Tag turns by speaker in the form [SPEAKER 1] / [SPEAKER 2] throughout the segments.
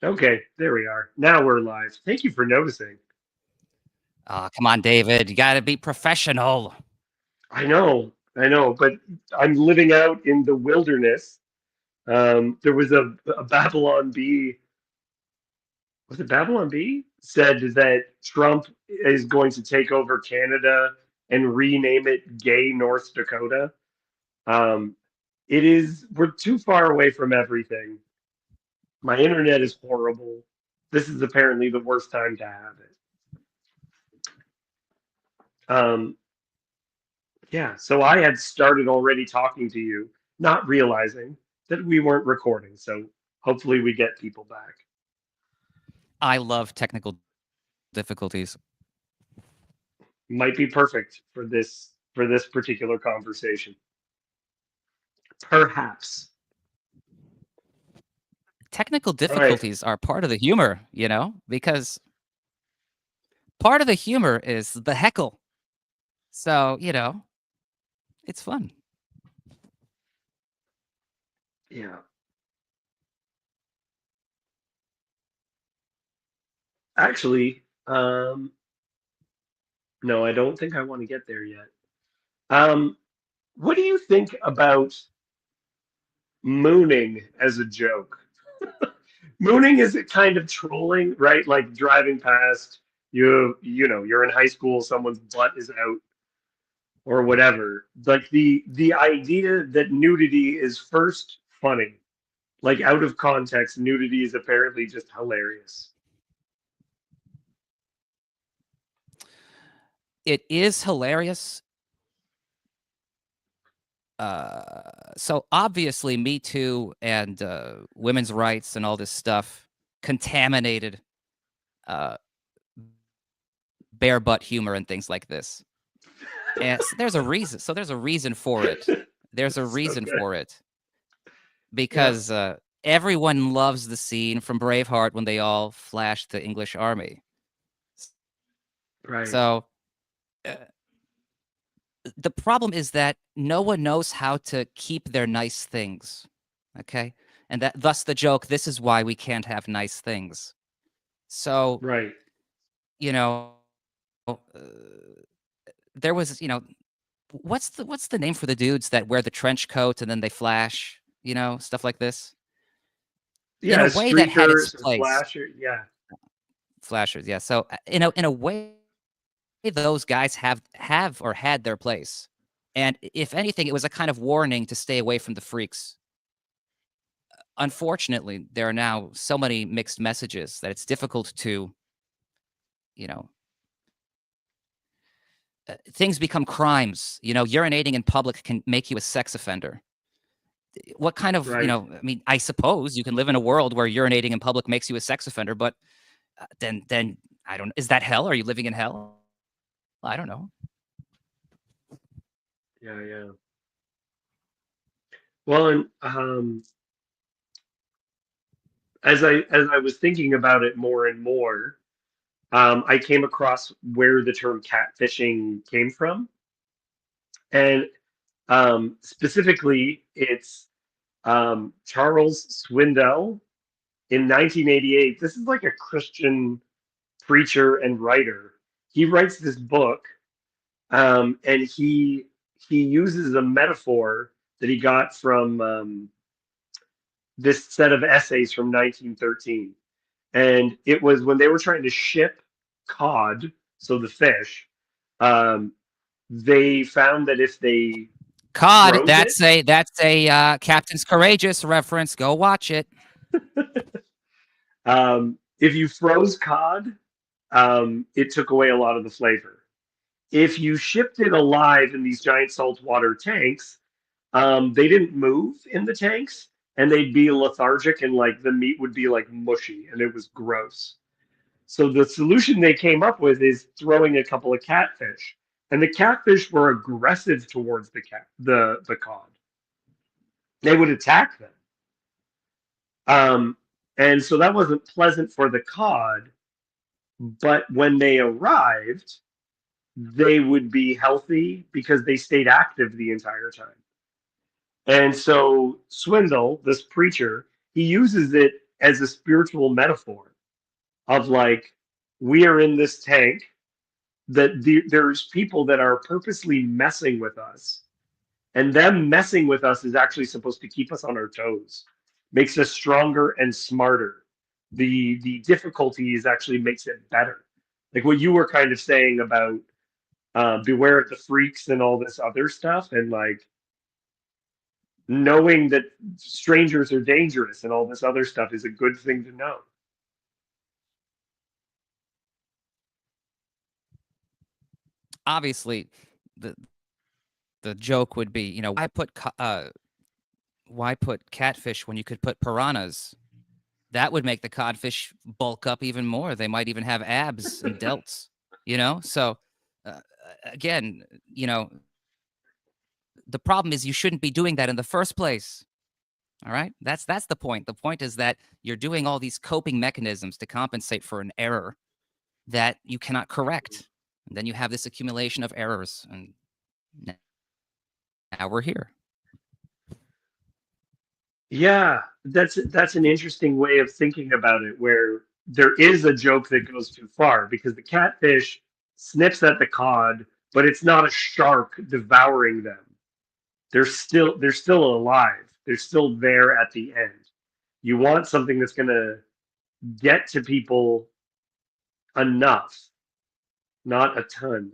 [SPEAKER 1] Okay, there we are. Now we're live. Thank you for noticing.
[SPEAKER 2] Oh, come on, David. You got to be professional.
[SPEAKER 1] I know, but I'm living out in the wilderness. There was a Babylon Bee. Was it Babylon Bee? Said that Trump is going to take over Canada and rename it Gay North Dakota. Um, it is, we're too far away from everything. My internet is horrible. This is apparently the worst time to have it. Um, Yeah, so I had started already talking to you, not realizing that we weren't recording. So hopefully we get people back.
[SPEAKER 2] I love technical difficulties.
[SPEAKER 1] Might be perfect for this particular conversation. Perhaps.
[SPEAKER 2] Technical
[SPEAKER 1] All right.
[SPEAKER 2] difficulties are part of the humor, because part of the humor is the heckle. So, it's fun.
[SPEAKER 1] Yeah. Actually, no, I don't think I want to get there yet. Um, what do you think about mooning as a joke? Mooning is a kind of trolling, right? Like driving past you're in high school, someone's butt is out or whatever. Like the idea that nudity is first funny, like out of context, nudity is apparently just hilarious.
[SPEAKER 2] It is hilarious. So obviously, Me Too and women's rights and all this stuff contaminated uh, bare butt humor and things like this. And there's a reason. So there's a reason for it. There's a
[SPEAKER 1] So
[SPEAKER 2] reason
[SPEAKER 1] good.
[SPEAKER 2] for it
[SPEAKER 1] Yeah,
[SPEAKER 2] because everyone loves the scene from Braveheart when they all flashed the English army.
[SPEAKER 1] right.
[SPEAKER 2] So the problem is that no one knows how to keep their nice things. Okay. And that thus the joke, this is why we can't have nice things. So,
[SPEAKER 1] Right.
[SPEAKER 2] you know, there was, what's the name for the dudes that wear the trench coat and then they flash, stuff like this? In
[SPEAKER 1] Yeah,
[SPEAKER 2] a way that had its
[SPEAKER 1] streakers or
[SPEAKER 2] place.
[SPEAKER 1] flasher. Yeah,
[SPEAKER 2] Flashers, yeah. So in a way those guys have or had their place. And if anything, it was a kind of warning to stay away from the freaks. Unfortunately, there are now so many mixed messages that it's difficult to, you know, things become crimes. Urinating in public can make you a sex offender. What kind of,
[SPEAKER 1] right.
[SPEAKER 2] I mean, I suppose you can live in a world where urinating in public makes you a sex offender, but then I don't. Is that hell? Are you living in hell? I don't know.
[SPEAKER 1] Yeah, yeah. Well, and as I was thinking about it more and more, I came across where the term catfishing came from, and specifically, it's Charles Swindoll in 1988. This is like a Christian preacher and writer. He writes this book, and he uses a metaphor that he got from this set of essays from 1913. And it was when they were trying to ship cod, so the fish, um, they found that if they
[SPEAKER 2] COD.
[SPEAKER 1] froze it,
[SPEAKER 2] That's a Captain's Courageous reference. Go watch it.
[SPEAKER 1] if you froze cod, it took away a lot of the flavor. If you shipped it alive in these giant saltwater tanks, they didn't move in the tanks, and they'd be lethargic, and like the meat would be like mushy, and it was gross. So the solution they came up with is throwing a couple of catfish, and the catfish were aggressive towards the cod. They would attack them, um, and so that wasn't pleasant for the cod. But when they arrived, they would be healthy because they stayed active the entire time. And so Swindle, this preacher, he uses it as a spiritual metaphor of like we are in this tank that there's people that are purposely messing with us, and them messing with us is actually supposed to keep us on our toes, makes us stronger and smarter. The difficulties actually makes it better. Like what you were kind of saying about beware of the freaks and all this other stuff, and like knowing that strangers are dangerous and all this other stuff is a good thing to know.
[SPEAKER 2] Obviously, the the joke would be, why put catfish when you could put piranhas? That would make the codfish bulk up even more. They might even have abs and delts, So, uh, again, the problem is you shouldn't be doing that in the first place. All right? That's the point. The point is that you're doing all these coping mechanisms to compensate for an error that you cannot correct. And then you have this accumulation of errors, and now we're here.
[SPEAKER 1] Yeah, that's an interesting way of thinking about it, where there is a joke that goes too far because the catfish snips at the cod, but it's not a shark devouring them. They're still alive. They're still there at the end. You want something that's going to get to people enough, not a ton.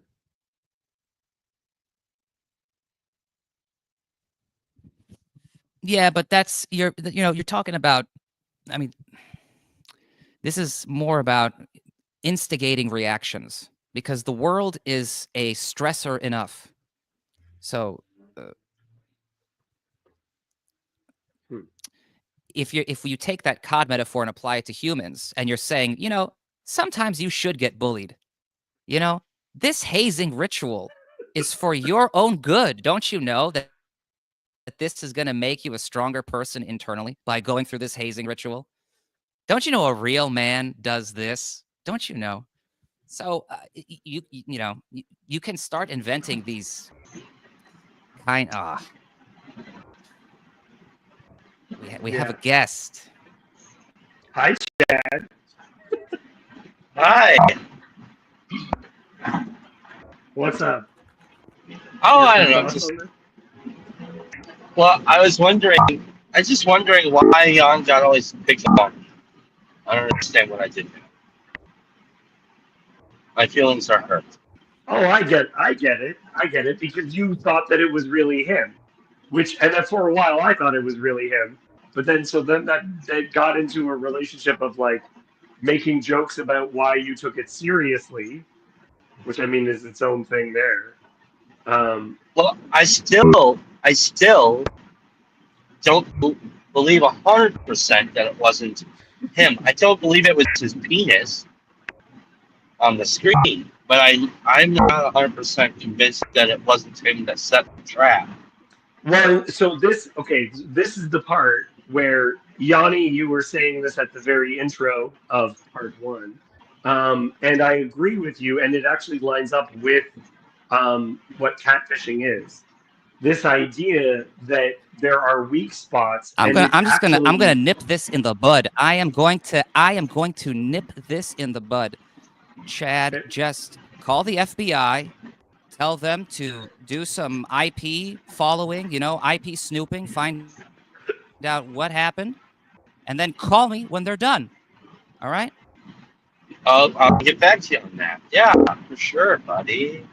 [SPEAKER 2] Yeah, but that's you're talking about. I mean, this is more about instigating reactions because the world is a stressor enough. So
[SPEAKER 1] Hmm.
[SPEAKER 2] if you take that cod metaphor and apply it to humans, and you're saying, sometimes you should get bullied. This hazing ritual is for your own good. Don't you know that this is going to make you a stronger person internally by going through this hazing ritual? Don't you know a real man does this? Don't you know? So you can start inventing these kind. We have
[SPEAKER 1] Yeah.
[SPEAKER 2] a guest.
[SPEAKER 1] Hi, Chad.
[SPEAKER 3] Hi.
[SPEAKER 1] What's up?
[SPEAKER 3] Oh,
[SPEAKER 1] You have
[SPEAKER 3] I
[SPEAKER 1] some
[SPEAKER 3] don't know.
[SPEAKER 1] thoughts on this?
[SPEAKER 3] Well, I was just wondering why Yawn got always picked on me. I don't understand what I did. My feelings are hurt.
[SPEAKER 1] Oh, I get it because you thought that it was really him, and then for a while I thought it was really him, but then that got into a relationship of like making jokes about why you took it seriously, which I mean is its own thing there. Um,
[SPEAKER 3] Well, I still don't believe 100% that it wasn't him. I don't believe it was his penis on the screen, but I'm not 100% convinced that it wasn't him that set the trap.
[SPEAKER 1] well, so this is the part where Yanni, you were saying this at the very intro of part one, and I agree with you, and it actually lines up with what catfishing is. This idea that there are weak spots, and it's
[SPEAKER 2] I'm gonna
[SPEAKER 1] actually
[SPEAKER 2] nip this in the bud. I am going to nip this in the bud. Chad, just call the FBI, tell them to do some IP following, IP snooping, find out what happened, and then call me when they're done. All right?
[SPEAKER 3] I'll get back to you on that. Yeah, for sure, buddy.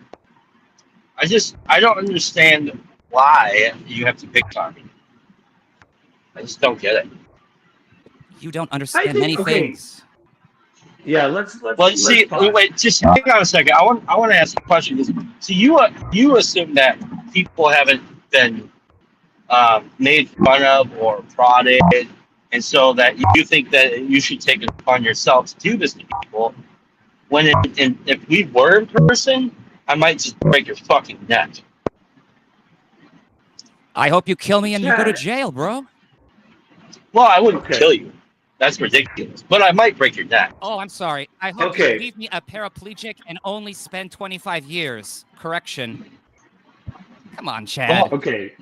[SPEAKER 3] I don't understand why you have to pick on me. I just don't get it.
[SPEAKER 2] You don't
[SPEAKER 1] I
[SPEAKER 2] understand
[SPEAKER 1] think
[SPEAKER 2] many
[SPEAKER 1] okay,
[SPEAKER 2] things.
[SPEAKER 1] yeah. Let's let's
[SPEAKER 3] Well,
[SPEAKER 1] let's
[SPEAKER 3] see,
[SPEAKER 1] pause.
[SPEAKER 3] wait, just hang on a second. I want to ask a question. So you assume that people haven't been made fun of or prodded, and so that you think that you should take it upon yourself to do this to people. If we were in person, I might just break your fucking neck.
[SPEAKER 2] I hope you kill me and you go to
[SPEAKER 1] Chad,
[SPEAKER 2] jail, bro.
[SPEAKER 3] Well, I wouldn't
[SPEAKER 1] okay,
[SPEAKER 3] kill you. That's ridiculous. But I might break your neck.
[SPEAKER 2] Oh, I'm sorry. I hope you
[SPEAKER 1] okay.
[SPEAKER 2] leave me a paraplegic and only spend 25 years. Correction. Come on,
[SPEAKER 3] Well,
[SPEAKER 2] Chad.
[SPEAKER 1] Okay,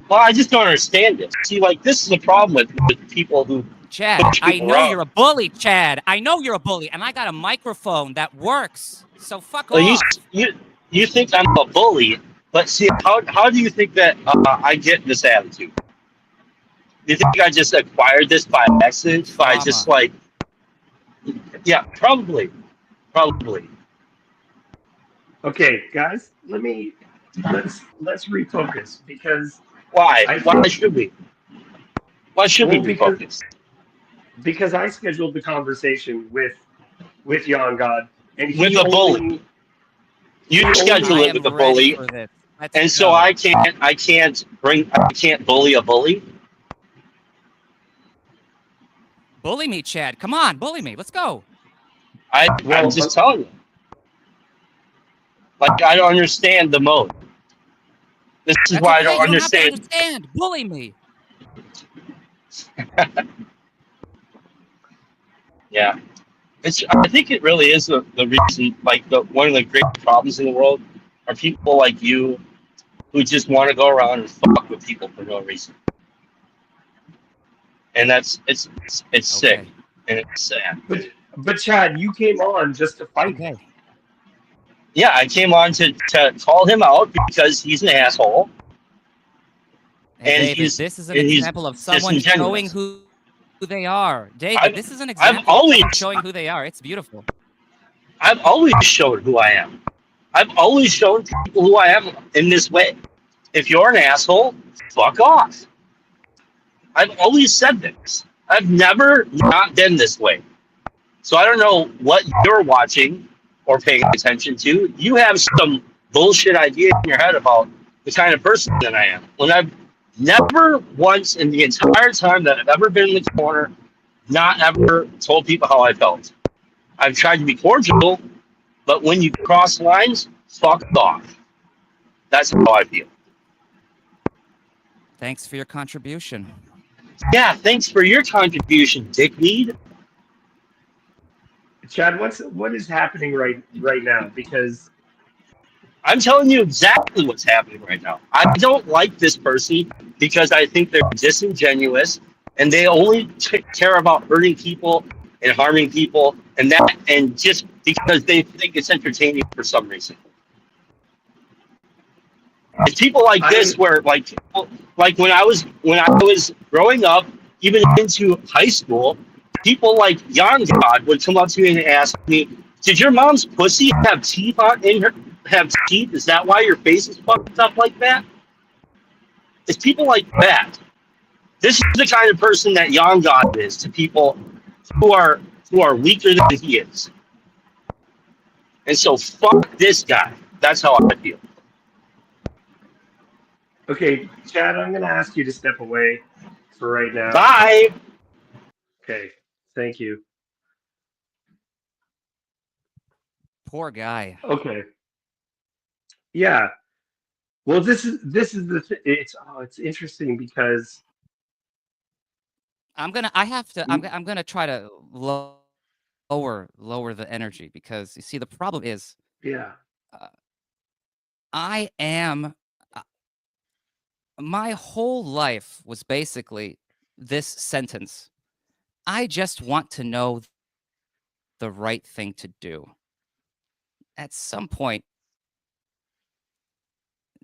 [SPEAKER 3] well, I just don't understand this. See, like this is the problem with people who
[SPEAKER 2] Chad,
[SPEAKER 3] push
[SPEAKER 2] I
[SPEAKER 3] people
[SPEAKER 2] know
[SPEAKER 3] around.
[SPEAKER 2] you're a bully, Chad. I know you're a bully, and I got a microphone that works. So fuck
[SPEAKER 3] Well,
[SPEAKER 2] off.
[SPEAKER 3] you think I'm a bully, but see, how do you think that I get this attitude? Do you think I just acquired this by accident? By just
[SPEAKER 2] Trauma.
[SPEAKER 3] like, yeah, probably.
[SPEAKER 1] Okay, guys, let's refocus because
[SPEAKER 3] Why?
[SPEAKER 1] I
[SPEAKER 3] Why
[SPEAKER 1] think
[SPEAKER 3] should we? Why should we
[SPEAKER 1] well
[SPEAKER 3] be focused?
[SPEAKER 1] because I scheduled the conversation with Yawn God, and
[SPEAKER 3] With a bully. You
[SPEAKER 1] he only
[SPEAKER 3] schedule
[SPEAKER 2] I
[SPEAKER 3] it with
[SPEAKER 2] am
[SPEAKER 3] a
[SPEAKER 2] ready
[SPEAKER 3] bully,
[SPEAKER 2] for this. Let's
[SPEAKER 3] and so
[SPEAKER 2] go.
[SPEAKER 3] I can't bully a bully.
[SPEAKER 2] Bully me, Chad. Come on, bully me. Let's go.
[SPEAKER 3] I'm
[SPEAKER 1] well
[SPEAKER 3] just telling you. Like, I don't understand the mode. This is
[SPEAKER 2] That's
[SPEAKER 3] why I
[SPEAKER 2] okay.
[SPEAKER 3] don't
[SPEAKER 2] You don't have to
[SPEAKER 3] understand.
[SPEAKER 2] understand. Bully me.
[SPEAKER 3] Yeah, I think it really is the reason. Like, one of the great problems in the world are people like you who just want to go around and fuck with people for no reason, and it's sick
[SPEAKER 2] Okay.
[SPEAKER 3] and it's sad.
[SPEAKER 1] but Chad, you came on just to fight
[SPEAKER 2] Okay.
[SPEAKER 1] me.
[SPEAKER 3] Yeah, I came on to call him out because he's an asshole
[SPEAKER 2] Hey,
[SPEAKER 3] and
[SPEAKER 2] David, this is an
[SPEAKER 3] he's
[SPEAKER 2] example of someone showing
[SPEAKER 3] disingenuous.
[SPEAKER 2] who they are. David,
[SPEAKER 3] I've
[SPEAKER 2] this is an
[SPEAKER 3] I've
[SPEAKER 2] example of
[SPEAKER 3] always
[SPEAKER 2] someone showing who they are. It's beautiful.
[SPEAKER 3] I've always showed who I am. I've always shown people who I am in this way. If you're an asshole, fuck off. I've always said this. I've never not been this way. So I don't know what you're watching or paying attention to. You have some bullshit idea in your head about the kind of person that I am. When I've never once in the entire time that I've ever been in the corner, not ever told people how I felt. I've tried to be cordial, but when you cross lines, fuck off. That's how I feel.
[SPEAKER 2] Thanks for your contribution.
[SPEAKER 3] Yeah, thanks for your contribution, dickweed.
[SPEAKER 1] Chad, what is happening right now? Because
[SPEAKER 3] I'm telling you exactly what's happening right now. I don't like this person because I think they're disingenuous and they only care about hurting people and harming people and just because they think it's entertaining for some reason. It's people like this
[SPEAKER 1] I
[SPEAKER 3] where like when I was growing up, even into high school, people like Yawn God would come up to me and ask me, "Did your mom's pussy have teeth on in her? Have teeth? Is that why your face is fucked up like that?" It's people like that. This is the kind of person that Yawn God is to people who are weaker than he is. And so fuck this guy. That's how I feel.
[SPEAKER 1] okay, Chad, I'm going to ask you to step away for right now.
[SPEAKER 3] Bye.
[SPEAKER 1] Okay, thank you.
[SPEAKER 2] Poor guy.
[SPEAKER 1] Okay, yeah. Well, it's interesting because
[SPEAKER 2] I'm gonna try to lower the energy because you see the problem is
[SPEAKER 1] yeah.
[SPEAKER 2] uh, I am my whole life was basically this sentence. I just want to know the right thing to do. At some point,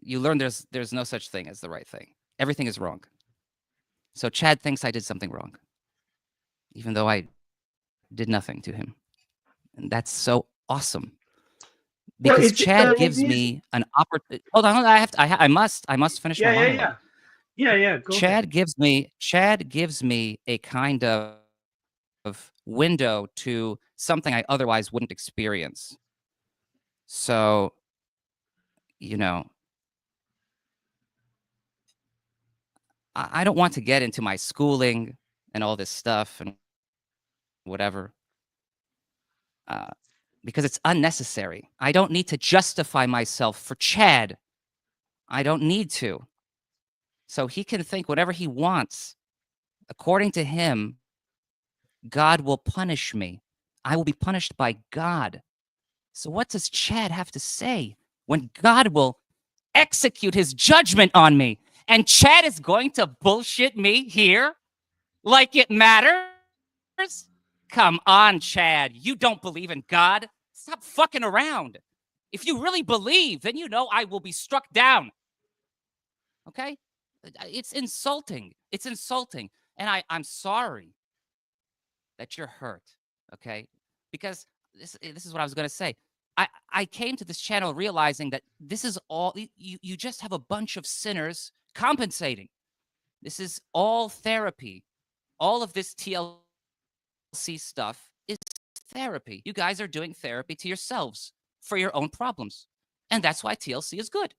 [SPEAKER 2] you learn there's no such thing as the right thing. Everything is wrong. So Chad thinks I did something wrong, even though I did nothing to him. And that's so awesome.
[SPEAKER 1] Well,
[SPEAKER 2] Because
[SPEAKER 1] it's
[SPEAKER 2] Chad
[SPEAKER 1] well,
[SPEAKER 2] gives
[SPEAKER 1] these
[SPEAKER 2] me an opportunity. Hold on, I must finish my
[SPEAKER 1] yeah, yeah,
[SPEAKER 2] monologue.
[SPEAKER 1] yeah. Yeah. Go ahead.
[SPEAKER 2] Chad gives me a kind of window to something I otherwise wouldn't experience. So, you know, I don't want to get into my schooling and all this stuff and whatever, because it's unnecessary. I don't need to justify myself for Chad. I don't need to. So he can think whatever he wants. According to him, God will punish me. I will be punished by God. So what does Chad have to say when God will execute his judgment on me? And Chad is going to bullshit me here like it matters? Come on, Chad. You don't believe in God? Stop fucking around. If you really believe, then you know I will be struck down. Okay? It's insulting. It's insulting. And I'm sorry that you're hurt. Okay? Because this is what I was going to say. I came to this channel realizing that this is all, you just have a bunch of sinners compensating. This is all therapy. All of this TLC stuff is therapy. You guys are doing therapy to yourselves for your own problems. And that's why TLC is good.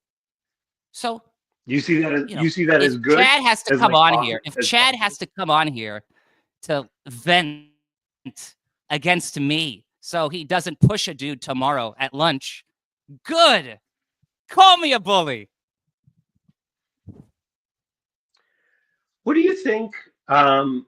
[SPEAKER 2] So
[SPEAKER 1] You see that as
[SPEAKER 2] you see that
[SPEAKER 1] as
[SPEAKER 2] if
[SPEAKER 1] good.
[SPEAKER 2] Chad has to
[SPEAKER 1] as
[SPEAKER 2] come
[SPEAKER 1] like
[SPEAKER 2] on here, if Chad has to come on here to vent against me so he doesn't push a dude tomorrow at lunch, good. Call me a bully.
[SPEAKER 1] What do you think? That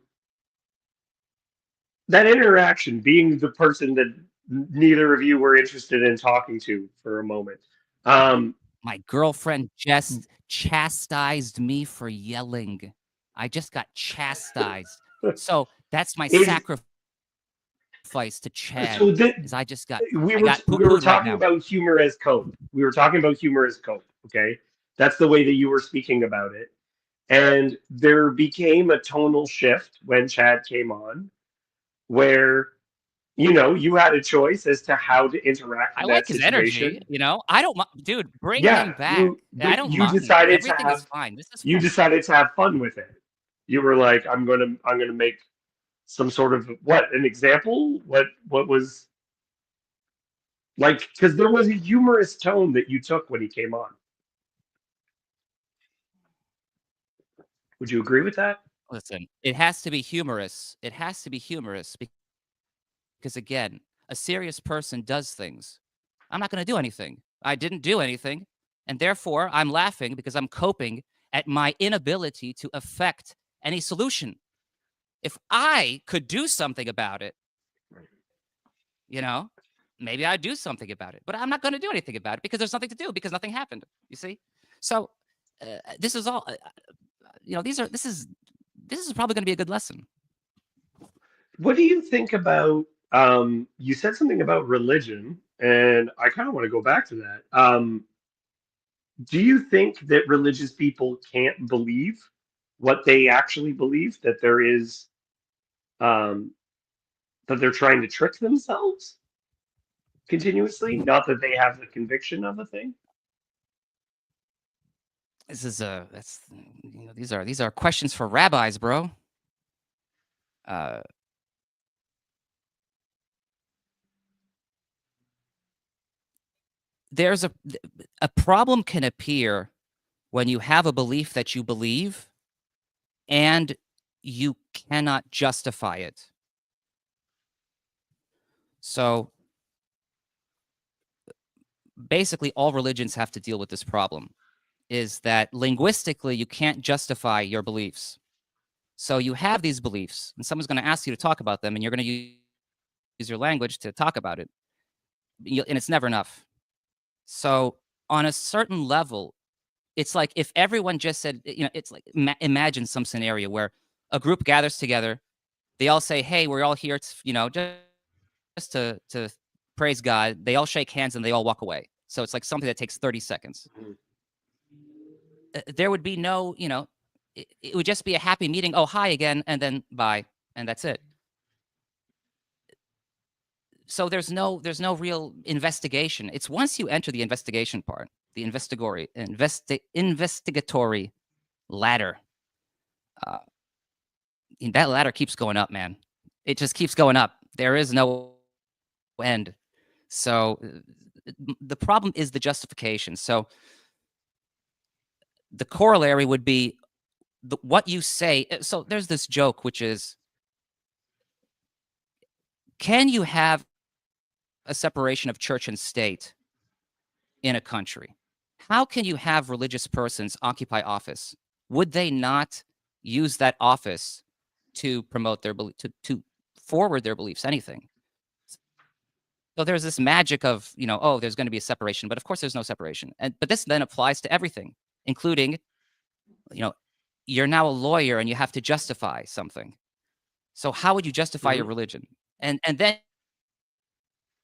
[SPEAKER 1] interaction, being the person that neither of you were interested in talking to for a moment.
[SPEAKER 2] My girlfriend just chastised me for yelling. I just got chastised. So that's my
[SPEAKER 1] Is
[SPEAKER 2] sacrifice to Chad.
[SPEAKER 1] so
[SPEAKER 2] Is I just got
[SPEAKER 1] we
[SPEAKER 2] I
[SPEAKER 1] were
[SPEAKER 2] got
[SPEAKER 1] we were
[SPEAKER 2] poo-pooed right
[SPEAKER 1] talking
[SPEAKER 2] now.
[SPEAKER 1] about humor as cope. We were talking about humor as cope. Okay, that's the way that you were speaking about it, and there became a tonal shift when Chad came on, where you had a choice as to how to interact
[SPEAKER 2] I
[SPEAKER 1] in
[SPEAKER 2] like
[SPEAKER 1] that
[SPEAKER 2] his energy,
[SPEAKER 1] situation.
[SPEAKER 2] I don't dude, bring him
[SPEAKER 1] Yeah,
[SPEAKER 2] back. I
[SPEAKER 1] but
[SPEAKER 2] don't mind. Everything is fine. This is
[SPEAKER 1] you
[SPEAKER 2] fun.
[SPEAKER 1] decided to have fun with it. You were like, I'm gonna make some sort of an example? What was like, because there was a humorous tone that you took when he came on. Would you agree with that?
[SPEAKER 2] Listen, it has to be humorous. It has to be humorous because again, a serious person does things. I'm not going to do anything. I didn't do anything, and therefore I'm laughing because I'm coping at my inability to affect any solution. If I could do something about it, you know, maybe I'd do something about it. But I'm not going to do anything about it because there's nothing to do because nothing happened. You see? So this is all. This is probably going to be a good lesson.
[SPEAKER 1] What do you think about? You said something about religion, and I kind of want to go back to that. Do you think that religious people can't believe what they actually believe? That there is, um, that they're trying to trick themselves continuously, not that they have the conviction of a thing?
[SPEAKER 2] This is that's these are questions for rabbis, bro. Uh, there's a problem can appear when you have a belief that you believe and you cannot justify it. So basically all religions have to deal with this problem, is that linguistically you can't justify your beliefs. So you have these beliefs and someone's going to ask you to talk about them and you're going to use your language to talk about it. And it's never enough. So on a certain level, it's like if everyone just said, it's like imagine some scenario where a group gathers together, they all say, "Hey, we're all here to, just to praise God." They all shake hands and they all walk away. So it's like something that takes 30 seconds. There would be no, it would just be a happy meeting. Oh, hi again, and then bye, and that's it. So there's no real investigation. It's once you enter the investigation part, the investigatory ladder. That ladder keeps going up, man. It just keeps going up. There is no end. So the problem is the justification. So the corollary would be what you say. So there's this joke, which is, can you have a separation of church and state in a country? How can you have religious persons occupy office? Would they not use that office to promote their belief, to forward their beliefs, anything? So there's this magic of, oh, there's going to be a separation, but of course there's no separation. But this then applies to everything, including, you're now a lawyer and you have to justify something. So how would you justify your
[SPEAKER 1] Mhm.
[SPEAKER 2] religion? And then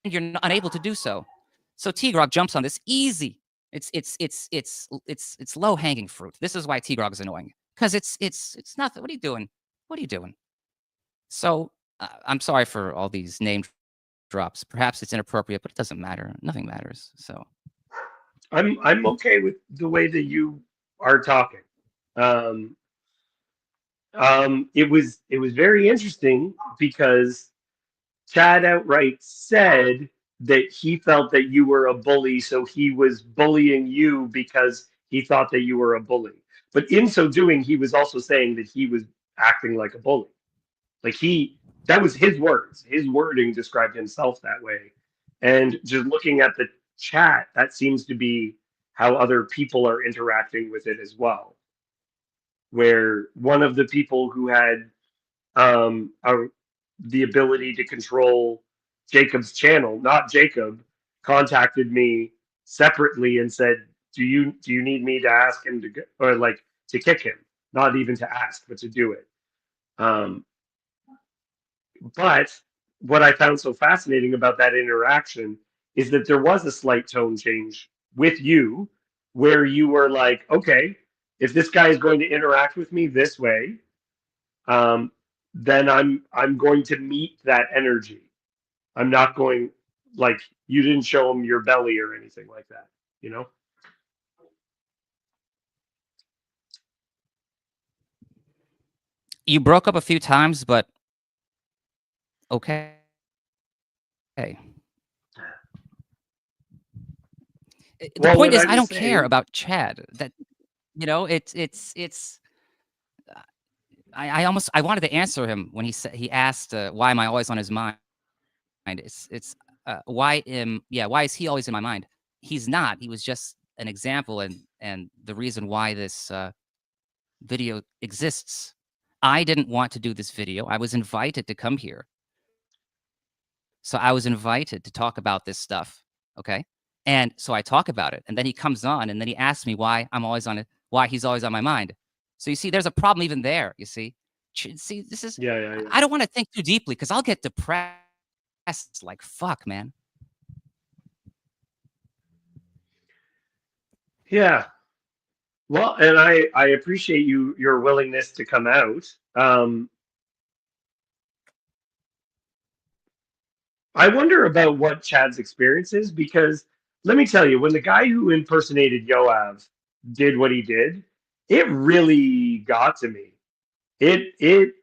[SPEAKER 2] you're unable to do so. So T-Grog jumps on this easy. It's low hanging fruit. This is why T-Grog is annoying, because it's nothing. What are you doing? What are you doing? So I'm sorry for all these name drops. Perhaps it's inappropriate, but it doesn't matter. Nothing matters. So
[SPEAKER 1] I'm okay with the way that you are talking. Um, it was very interesting because Chad outright said that he felt that you were a bully, so he was bullying you because he thought that you were a bully. But in so doing, he was also saying that he was acting like a bully. Like that was his words. His wording described himself that way. And just looking at the chat, that seems to be how other people are interacting with it as well. Where one of the people who had um, a, the ability to control Jacob's channel, not Jacob, contacted me separately and said, "Do you need me to ask him to go, or like to kick him? Not even to ask, but to do it." Um, but what I found so fascinating about that interaction is that there was a slight tone change with you, where you were like, "Okay, if this guy is going to interact with me this way, um, then I'm going to meet that energy. I'm not going like you didn't show him your belly or anything like that, you know?"
[SPEAKER 2] you broke up a few times, but okay. The
[SPEAKER 1] Well,
[SPEAKER 2] point
[SPEAKER 1] what
[SPEAKER 2] is,
[SPEAKER 1] I
[SPEAKER 2] I
[SPEAKER 1] was
[SPEAKER 2] don't care
[SPEAKER 1] saying,
[SPEAKER 2] about Chad. That it's. I wanted to answer him when he asked why am I always on his mind. It's why is he always in my mind? He's not. He was just an example and the reason why this video exists. I didn't want to do this video. I was invited to come here. So I was invited to talk about this stuff. Okay. And so I talk about it. And then he comes on and then he asks me why he's always on my mind. So you see, there's a problem even there. You see, this is,
[SPEAKER 1] yeah, yeah, yeah.
[SPEAKER 2] I don't want to think too deeply because I'll get depressed like fuck, man.
[SPEAKER 1] Yeah. Well, and I appreciate your willingness to come out. I wonder about what Chad's experience is because let me tell you, when the guy who impersonated Yoav did what he did, it really got to me. It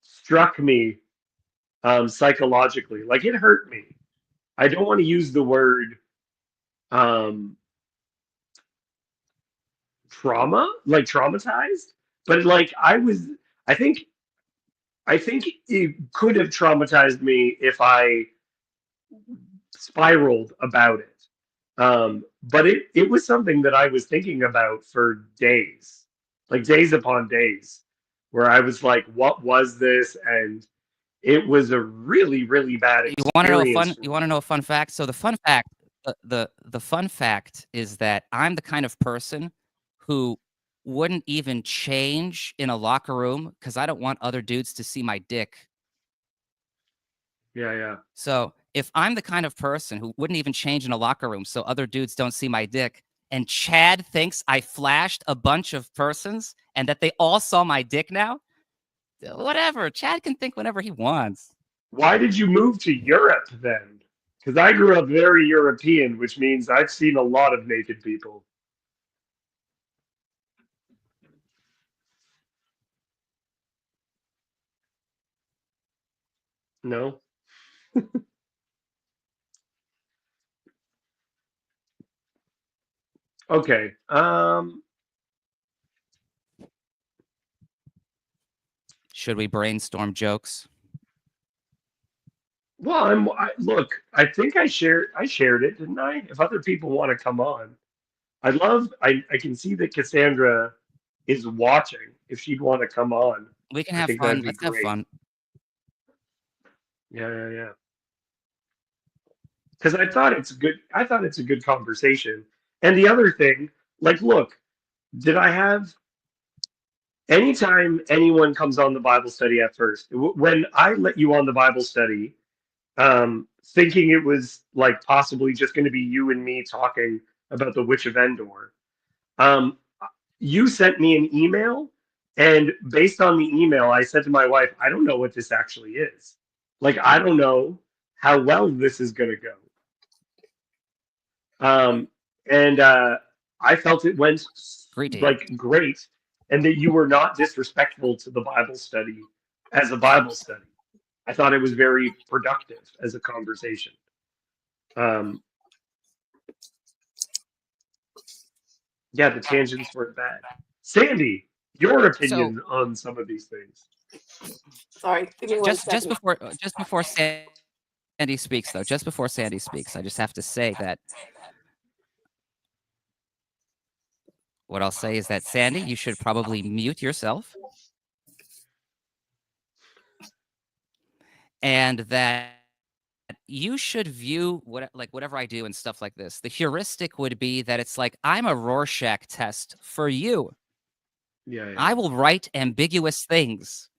[SPEAKER 1] struck me psychologically, like it hurt me. I don't want to use the word um, trauma, like traumatized, but like I think, I think it could have traumatized me if I spiraled about it. But it was something that I was thinking about for days, like days upon days, where I was like, what was this? And it was a really, really bad
[SPEAKER 2] You want to know a
[SPEAKER 1] experience
[SPEAKER 2] fun?
[SPEAKER 1] for
[SPEAKER 2] You
[SPEAKER 1] me.
[SPEAKER 2] want to know a fun fact? So the fun fact, the fun fact is that I'm the kind of person who wouldn't even change in a locker room because I don't want other dudes to see my dick.
[SPEAKER 1] Yeah, yeah.
[SPEAKER 2] So if I'm the kind of person who wouldn't even change in a locker room so other dudes don't see my dick, and Chad thinks I flashed a bunch of persons and that they all saw my dick now, whatever. Chad can think whatever he wants.
[SPEAKER 1] Why did you move to Europe then? Because I grew up very European, which means I've seen a lot of naked people. No? Okay.
[SPEAKER 2] Should we brainstorm jokes?
[SPEAKER 1] Well, look. I think I shared it, didn't I? If other people want to come on, I can see that Cassandra is watching. If she'd want to come on,
[SPEAKER 2] We can
[SPEAKER 1] I
[SPEAKER 2] have
[SPEAKER 1] think that'd
[SPEAKER 2] fun.
[SPEAKER 1] be
[SPEAKER 2] Let's have
[SPEAKER 1] great.
[SPEAKER 2] fun.
[SPEAKER 1] Yeah, yeah, yeah. Because I thought it's good. I thought it's a good conversation. And the other thing, like, look, did I have anytime anyone comes on the Bible study at first, when I let you on the Bible study, thinking it was like possibly just going to be you and me talking about the Witch of Endor, um, you sent me an email, and based on the email, I said to my wife, I don't know what this actually is. Like, I don't know how well this is going to go. And I felt it went
[SPEAKER 2] Great to hear.
[SPEAKER 1] like great, and that you were not disrespectful to the Bible study as a Bible study. I thought it was very productive as a conversation. Um, yeah, the tangents weren't bad. Sandy, your
[SPEAKER 2] So
[SPEAKER 1] opinion on some of these things?
[SPEAKER 4] Sorry, give me one
[SPEAKER 2] just
[SPEAKER 4] second.
[SPEAKER 2] before Sandy speaks, though, just before Sandy speaks, I just have to say that what I'll say is that Sandy, you should probably mute yourself, and that you should view whatever I do and stuff like this. The heuristic would be that it's like I'm a Rorschach test for you.
[SPEAKER 1] Yeah.
[SPEAKER 2] I will write ambiguous things,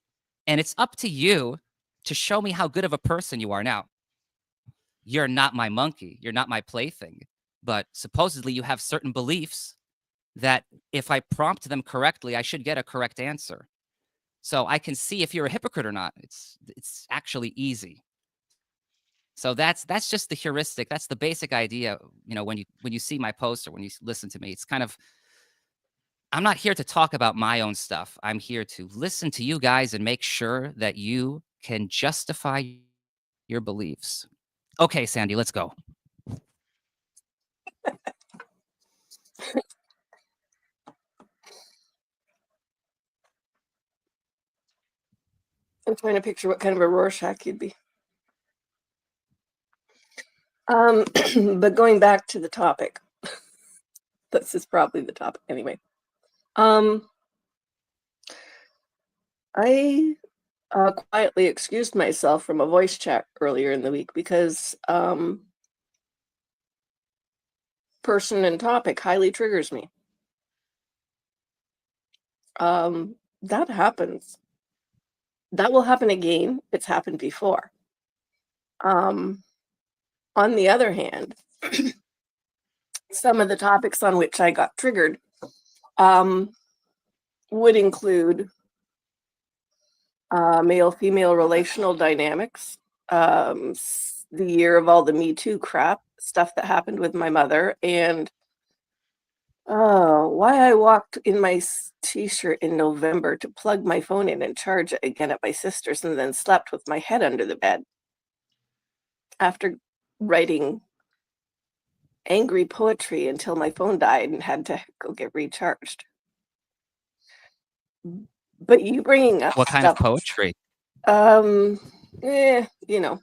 [SPEAKER 2] and it's up to you to show me how good of a person you are. Now, you're not my monkey, you're not my plaything, but supposedly you have certain beliefs that if I prompt them correctly, I should get a correct answer. So I can see if you're a hypocrite or not. It's actually easy. So that's just the heuristic. That's the basic idea. You know, when you see my post or when you listen to me, it's kind of, I'm not here to talk about my own stuff. I'm here to listen to you guys and make sure that you can justify your beliefs. Okay, Sandy, let's go.
[SPEAKER 4] I'm trying to picture what kind of a Rorschach you'd be. But going back to the topic, this is probably the topic anyway. I quietly excused myself from a voice chat earlier in the week because person and topic highly triggers me. That happens. That will happen again. It's happened before. On the other hand, some of the topics on which I got triggered would include male-female relational dynamics, the year of all the Me Too crap, stuff that happened with my mother, and why I walked in my t-shirt in November to plug my phone in and charge it again at my sister's and then slept with my head under the bed after writing angry poetry until my phone died and had to go get recharged. But you bringing up
[SPEAKER 2] What kind of poetry?
[SPEAKER 4] You know,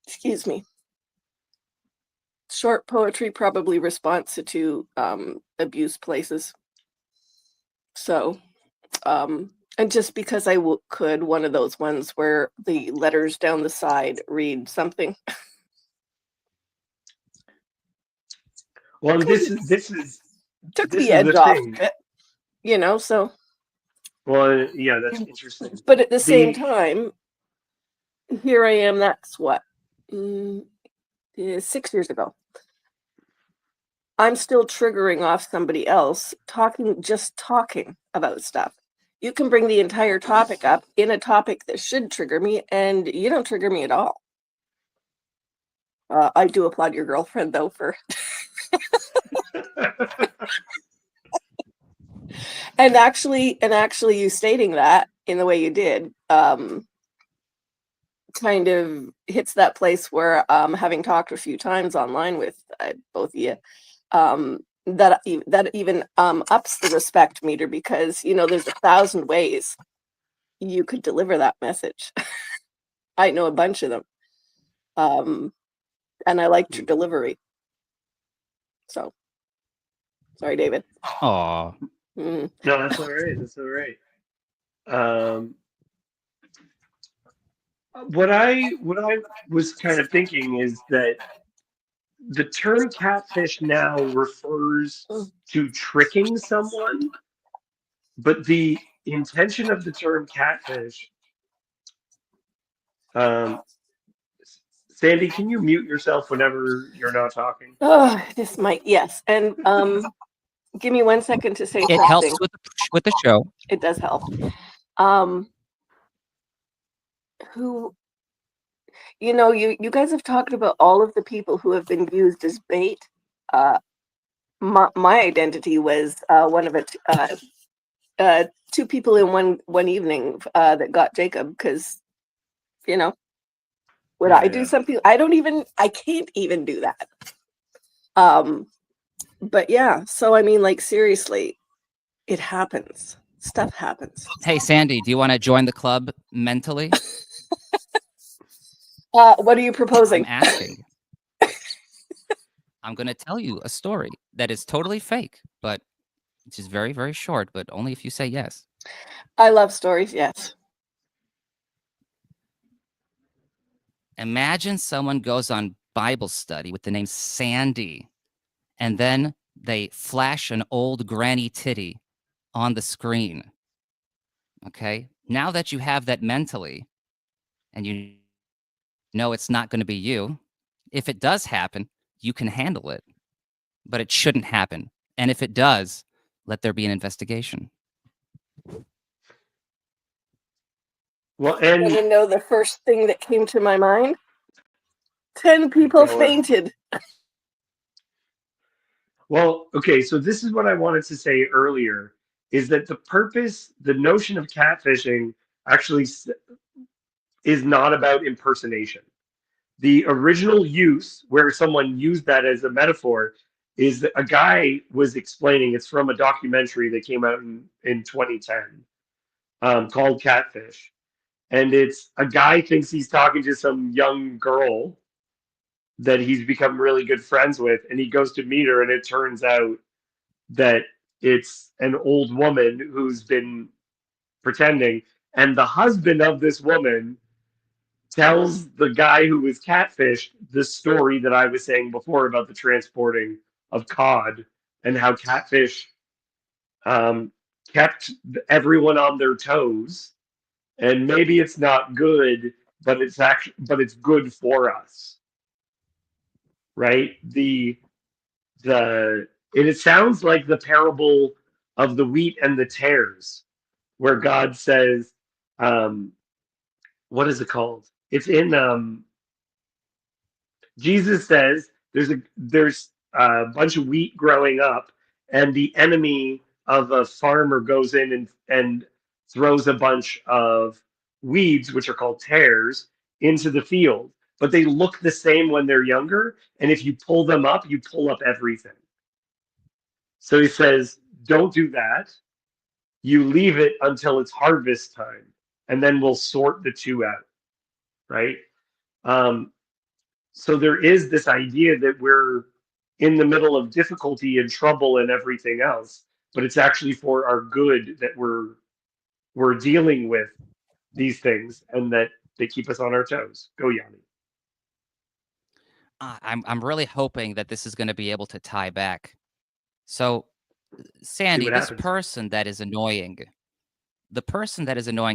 [SPEAKER 4] excuse me. Short poetry, probably response to abuse places. So, and just because I could, one of those ones where the letters down the side read something.
[SPEAKER 1] Well, this is
[SPEAKER 4] took
[SPEAKER 1] this
[SPEAKER 4] the
[SPEAKER 1] is
[SPEAKER 4] edge
[SPEAKER 1] the
[SPEAKER 4] off
[SPEAKER 1] thing.
[SPEAKER 4] of it, you know. So,
[SPEAKER 1] well, yeah, that's interesting.
[SPEAKER 4] but at the same time, here I am. That's what 6 years ago. I'm still triggering off somebody else just talking about stuff. You can bring the entire topic up in a topic that should trigger me, and you don't trigger me at all. I do applaud your girlfriend though for and actually you stating that in the way you did kind of hits that place where having talked a few times online with both of you, that even ups the respect meter, because you know there's 1,000 ways you could deliver that message. I know a bunch of them, and I liked your delivery. So, sorry, David.
[SPEAKER 2] Oh,
[SPEAKER 1] No, that's all right. That's all right. What I was kind of thinking is that the term catfish now refers to tricking someone But the intention of the term catfish, um, Sandy, can you mute yourself whenever you're not talking?
[SPEAKER 4] Oh, this might, yes. And give me 1 second to say
[SPEAKER 2] It
[SPEAKER 4] something.
[SPEAKER 2] helps with the show.
[SPEAKER 4] It does help. Who, you guys have talked about all of the people who have been used as bait. My identity was one of it. Two people in one evening that got Jacob because, would I do something? I can't even do that. But yeah, so I mean, like, seriously, it happens. Stuff happens.
[SPEAKER 2] Hey, Sandy, do you want to join the club mentally?
[SPEAKER 4] What are you proposing?
[SPEAKER 2] I'm asking. I'm going to tell you a story that is totally fake, but it's just very, very short, but only if you say yes.
[SPEAKER 4] I love stories, yes.
[SPEAKER 2] Imagine someone goes on Bible study with the name Sandy, and then they flash an old granny titty on the screen. Okay? Now that you have that mentally, and you know it's not going to be you, if it does happen, you can handle it. But it shouldn't happen. And if it does, let there be an investigation.
[SPEAKER 1] Well, and
[SPEAKER 4] You know the first thing that came to my mind? 10 people fainted.
[SPEAKER 1] Well, okay, so this is what I wanted to say earlier is that the notion of catfishing actually is not about impersonation. The original use, where someone used that as a metaphor, is that a guy was explaining, it's from a documentary that came out in 2010 called Catfish. And it's a guy thinks he's talking to some young girl that he's become really good friends with, and he goes to meet her, and it turns out that it's an old woman who's been pretending, and the husband of this woman tells the guy who was catfished the story that I was saying before about the transporting of cod and how catfish kept everyone on their toes. And maybe it's not good, but it's good for us, right? It sounds like the parable of the wheat and the tares, where God says, what is it called? It's in Jesus says there's a bunch of wheat growing up, and the enemy of a farmer goes in and throws a bunch of weeds, which are called tares, into the field. But they look the same when they're younger, and if you pull them up, you pull up everything. So he says, don't do that. You leave it until it's harvest time, and then we'll sort the two out, right? Um, so there is this idea that we're in the middle of difficulty and trouble and everything else, but it's actually for our good that we're dealing with these things and that they keep us on our toes. Go, Yanni.
[SPEAKER 2] I'm really hoping that this is going to be able to tie back. So, Sandy,
[SPEAKER 1] what
[SPEAKER 2] this
[SPEAKER 1] happens.
[SPEAKER 2] person that is annoying,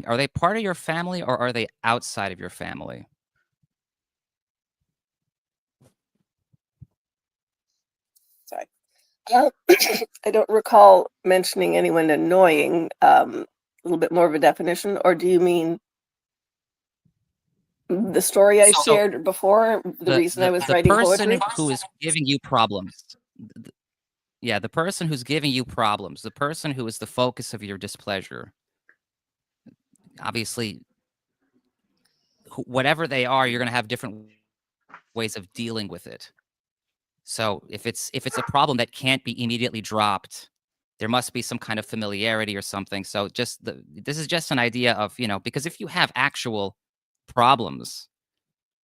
[SPEAKER 2] are they part of your family or are they outside of your family?
[SPEAKER 4] Sorry. I don't recall mentioning anyone annoying. A little bit more of a definition, or do you mean the story I shared before? The reason I was writing poetry.
[SPEAKER 2] The person who is giving you problems. The person who's giving you problems. The person who is the focus of your displeasure. Obviously, whatever they are, you're going to have different ways of dealing with it. So if it's a problem that can't be immediately dropped, there must be some kind of familiarity or something. So this is just an idea of, because if you have actual problems,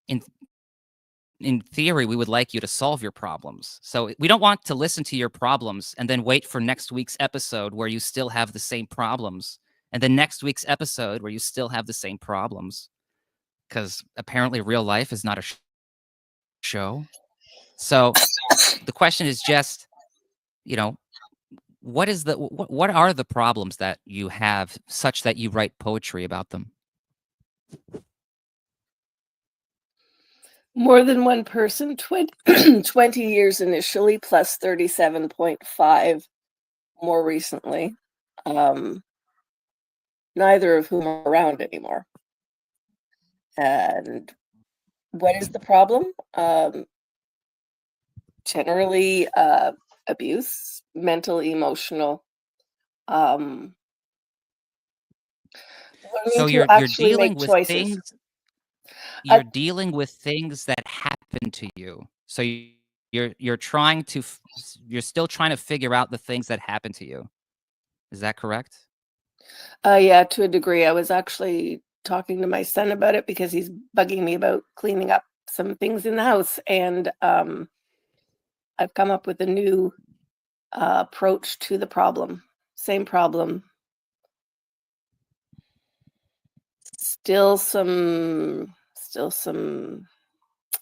[SPEAKER 2] in theory, we would like you to solve your problems. So we don't want to listen to your problems and then wait for next week's episode where you still have the same problems, and then next week's episode where you still have the same problems, because apparently real life is not a show. So the question is just, what are the problems that you have such that you write poetry about them?
[SPEAKER 4] More than one person, 20 years initially, plus 37.5 more recently. Neither of whom are around anymore. And what is the problem? Generally, abuse, mental, emotional. Learning
[SPEAKER 2] So
[SPEAKER 4] to
[SPEAKER 2] you're
[SPEAKER 4] actually
[SPEAKER 2] dealing
[SPEAKER 4] make
[SPEAKER 2] with
[SPEAKER 4] choices.
[SPEAKER 2] things. You're dealing with things that happen to you. So you're trying to you're still trying to figure out the things that happen to you. Is that correct?
[SPEAKER 4] Yeah, to a degree. I was actually talking to my son about it because he's bugging me about cleaning up some things in the house, and I've come up with a new approach to the problem. Same problem. Still some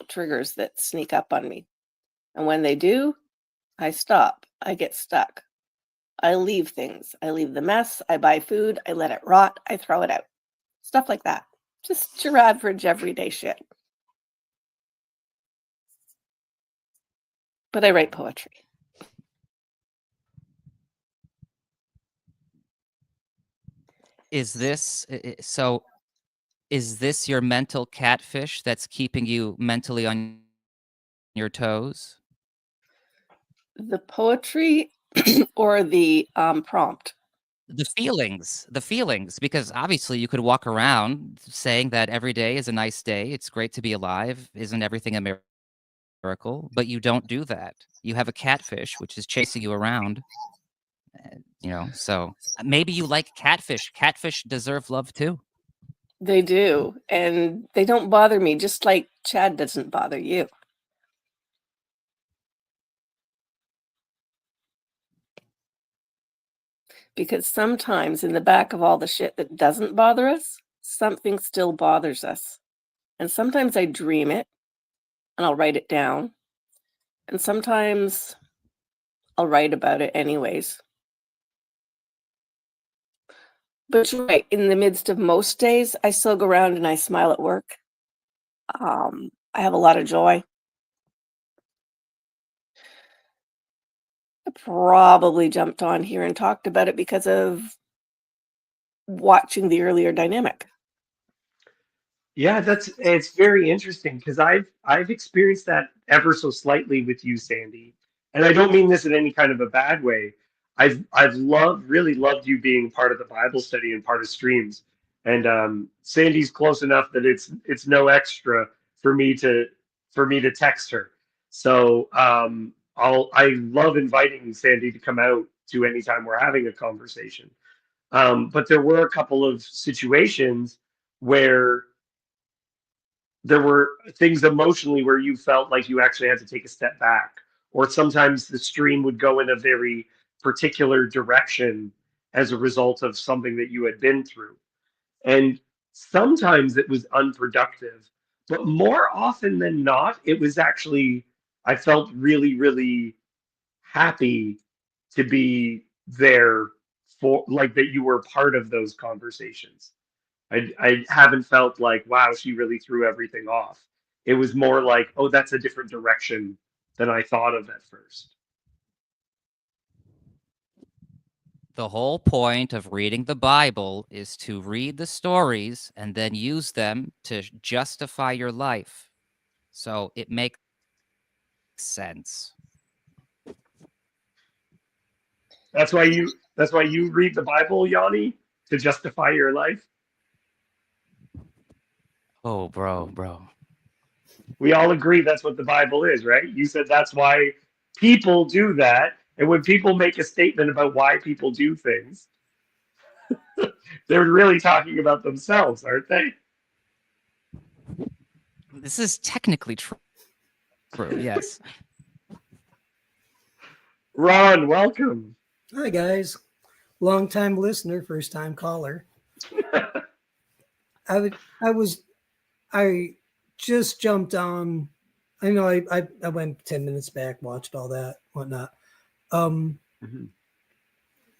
[SPEAKER 4] triggers that sneak up on me. And when they do, I stop. I get stuck. I leave things. I leave the mess. I buy food. I let it rot. I throw it out. Stuff like that. Just your average everyday shit. But I write poetry.
[SPEAKER 2] Is this so? Is this your mental catfish that's keeping you mentally on your toes?
[SPEAKER 4] The poetry or the prompt?
[SPEAKER 2] The feelings, because obviously you could walk around saying that every day is a nice day. It's great to be alive. Isn't everything a miracle? But you don't do that. You have a catfish which is chasing you around. So maybe you like catfish. Catfish deserve love too.
[SPEAKER 4] They do. And they don't bother me, just like Chad doesn't bother you. Because sometimes in the back of all the shit that doesn't bother us, something still bothers us. And sometimes I dream it and I'll write it down. And sometimes I'll write about it anyways. But you're right, in the midst of most days, I still go around and I smile at work. I have a lot of joy. I probably jumped on here and talked about it because of watching the earlier dynamic.
[SPEAKER 1] Yeah, it's very interesting because I've experienced that ever so slightly with you, Sandy. And I don't mean this in any kind of a bad way. I've really loved you being part of the Bible study and part of streams. And Sandy's close enough that it's no extra for me to text her. So I love inviting Sandy to come out to anytime we're having a conversation. But there were a couple of situations where there were things emotionally where you felt like you actually had to take a step back, or sometimes the stream would go in a very particular direction as a result of something that you had been through. And sometimes it was unproductive, but more often than not, it was actually, I felt really, really happy to be there for, like, that you were part of those conversations. I haven't felt like, wow, she really threw everything off. It was more like, oh, that's a different direction than I thought of at first.
[SPEAKER 2] The whole point of reading the Bible is to read the stories and then use them to justify your life. So it makes sense.
[SPEAKER 1] That's why you read the Bible, Yanni, to justify your life.
[SPEAKER 2] Oh, bro.
[SPEAKER 1] We all agree that's what the Bible is, right? You said that's why people do that. And when people make a statement about why people do things, they're really talking about themselves, aren't they?
[SPEAKER 2] This is technically true. Yes.
[SPEAKER 1] Ron, welcome.
[SPEAKER 5] Hi, guys. Long time listener, first time caller. I just jumped on. I know I went 10 minutes back, watched all that, whatnot.
[SPEAKER 1] Mhm.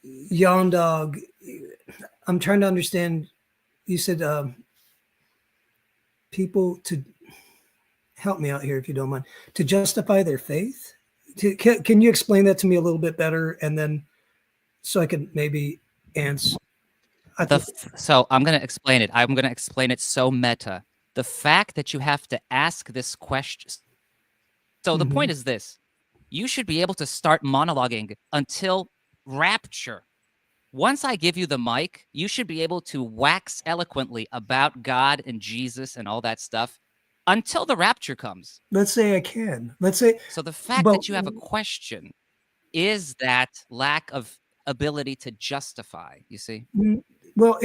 [SPEAKER 5] Yawn Dog, I'm trying to understand. You said people to help me out here if you don't mind, to justify their faith. Can you explain that to me a little bit better, and then so I can maybe answer?
[SPEAKER 2] So I'm going to explain it. I'm going to explain it so meta. The fact that you have to ask this question. So the point is this: you should be able to start monologuing until rapture. Once I give you the mic, you should be able to wax eloquently about God and Jesus and all that stuff until the rapture comes.
[SPEAKER 5] Let's say I can. Let's say.
[SPEAKER 2] So the fact that you have a question is that lack of ability to justify, you see?
[SPEAKER 5] Well,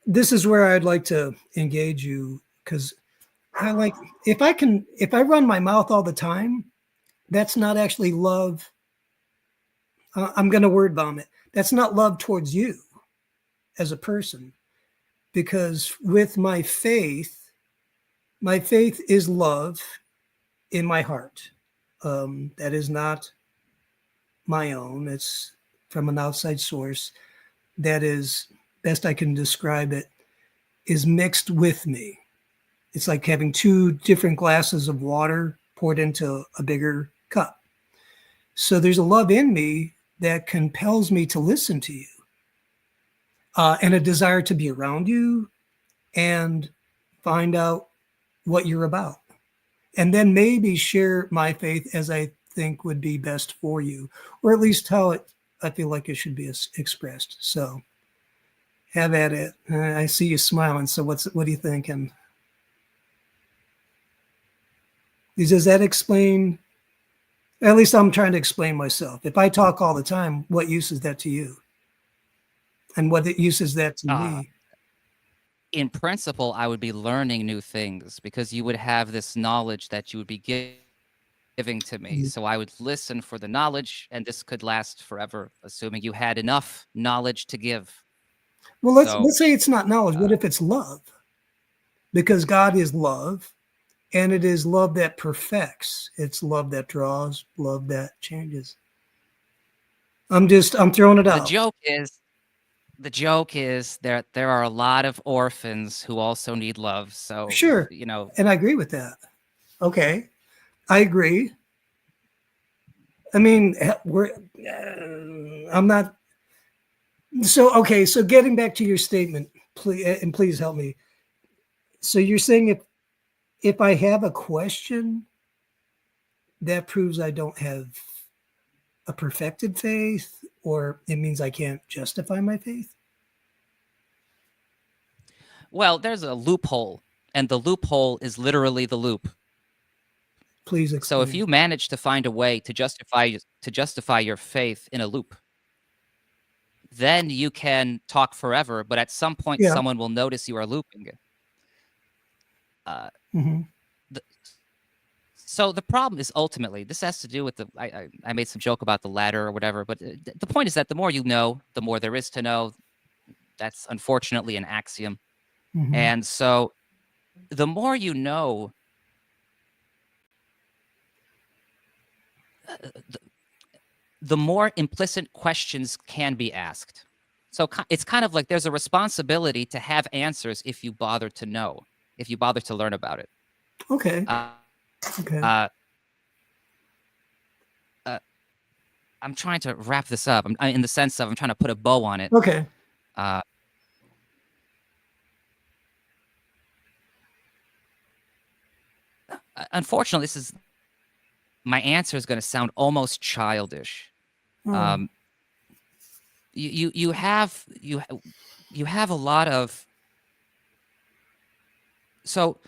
[SPEAKER 5] this is where I'd like to engage you, because if I run my mouth all the time, that's not actually love. I'm going to word vomit. That's not love towards you as a person, because with my faith is love in my heart. That is not my own. It's from an outside source. That is, best I can describe it, is mixed with me. It's like having two different glasses of water poured into a bigger cup. So there's a love in me that compels me to listen to you, and a desire to be around you and find out what you're about. And then maybe share my faith as I think would be best for you, or at least how I feel like it should be expressed. So have at it. I see you smiling. So what are you thinking? Does that explain? At least I'm trying to explain myself. If I talk all the time, what use is that to you? And what use is that to me?
[SPEAKER 2] In principle, I would be learning new things because you would have this knowledge that you would be giving to me. So I would listen for the knowledge, and this could last forever, assuming you had enough knowledge to give.
[SPEAKER 5] Well, let's say it's not knowledge. What if it's love? Because God is love, and it is love that perfects. It's love that draws, love that changes. I'm throwing it out.
[SPEAKER 2] The joke is there are a lot of orphans who also need love. So
[SPEAKER 5] sure, and I agree with that. Okay, I agree. I mean, I'm not. So okay, so getting back to your statement, please help me. So you're saying if I have a question, that proves I don't have a perfected faith, or it means I can't justify my faith?
[SPEAKER 2] Well, there's a loophole, and the loophole is literally the loop.
[SPEAKER 5] Please explain.
[SPEAKER 2] So if you manage to find a way to justify your faith in a loop, then you can talk forever, but at some point someone will notice you are looping. So the problem is ultimately, this has to do with I made some joke about the ladder or whatever, but the point is that the more you know, the more there is to know. That's unfortunately an axiom. And so the more you know, the more implicit questions can be asked. So it's kind of like there's a responsibility to have answers if you bother to know, if you bother to learn about it.
[SPEAKER 5] Okay.
[SPEAKER 2] I'm trying to wrap this up. In the sense of I'm trying to put a bow on it.
[SPEAKER 5] Okay.
[SPEAKER 2] Unfortunately, my answer is going to sound almost childish. You have a lot of, so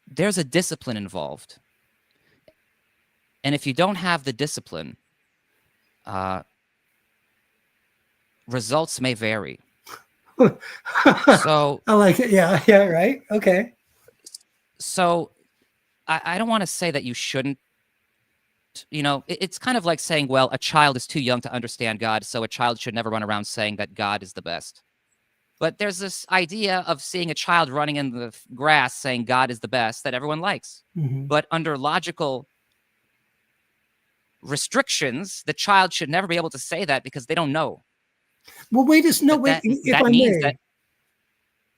[SPEAKER 2] there's a discipline involved, and if you don't have the discipline, results may vary. So
[SPEAKER 5] I like it. Yeah, right. Okay.
[SPEAKER 2] So I don't want to say that you shouldn't. It's kind of like saying, well, a child is too young to understand God, so a child should never run around saying that God is the best. But there's this idea of seeing a child running in the grass saying God is the best that everyone likes. But under logical restrictions, the child should never be able to say that because they don't know.
[SPEAKER 5] Well, wait, no,
[SPEAKER 2] But
[SPEAKER 5] wait, if
[SPEAKER 2] that
[SPEAKER 5] I
[SPEAKER 2] means
[SPEAKER 5] may.
[SPEAKER 2] that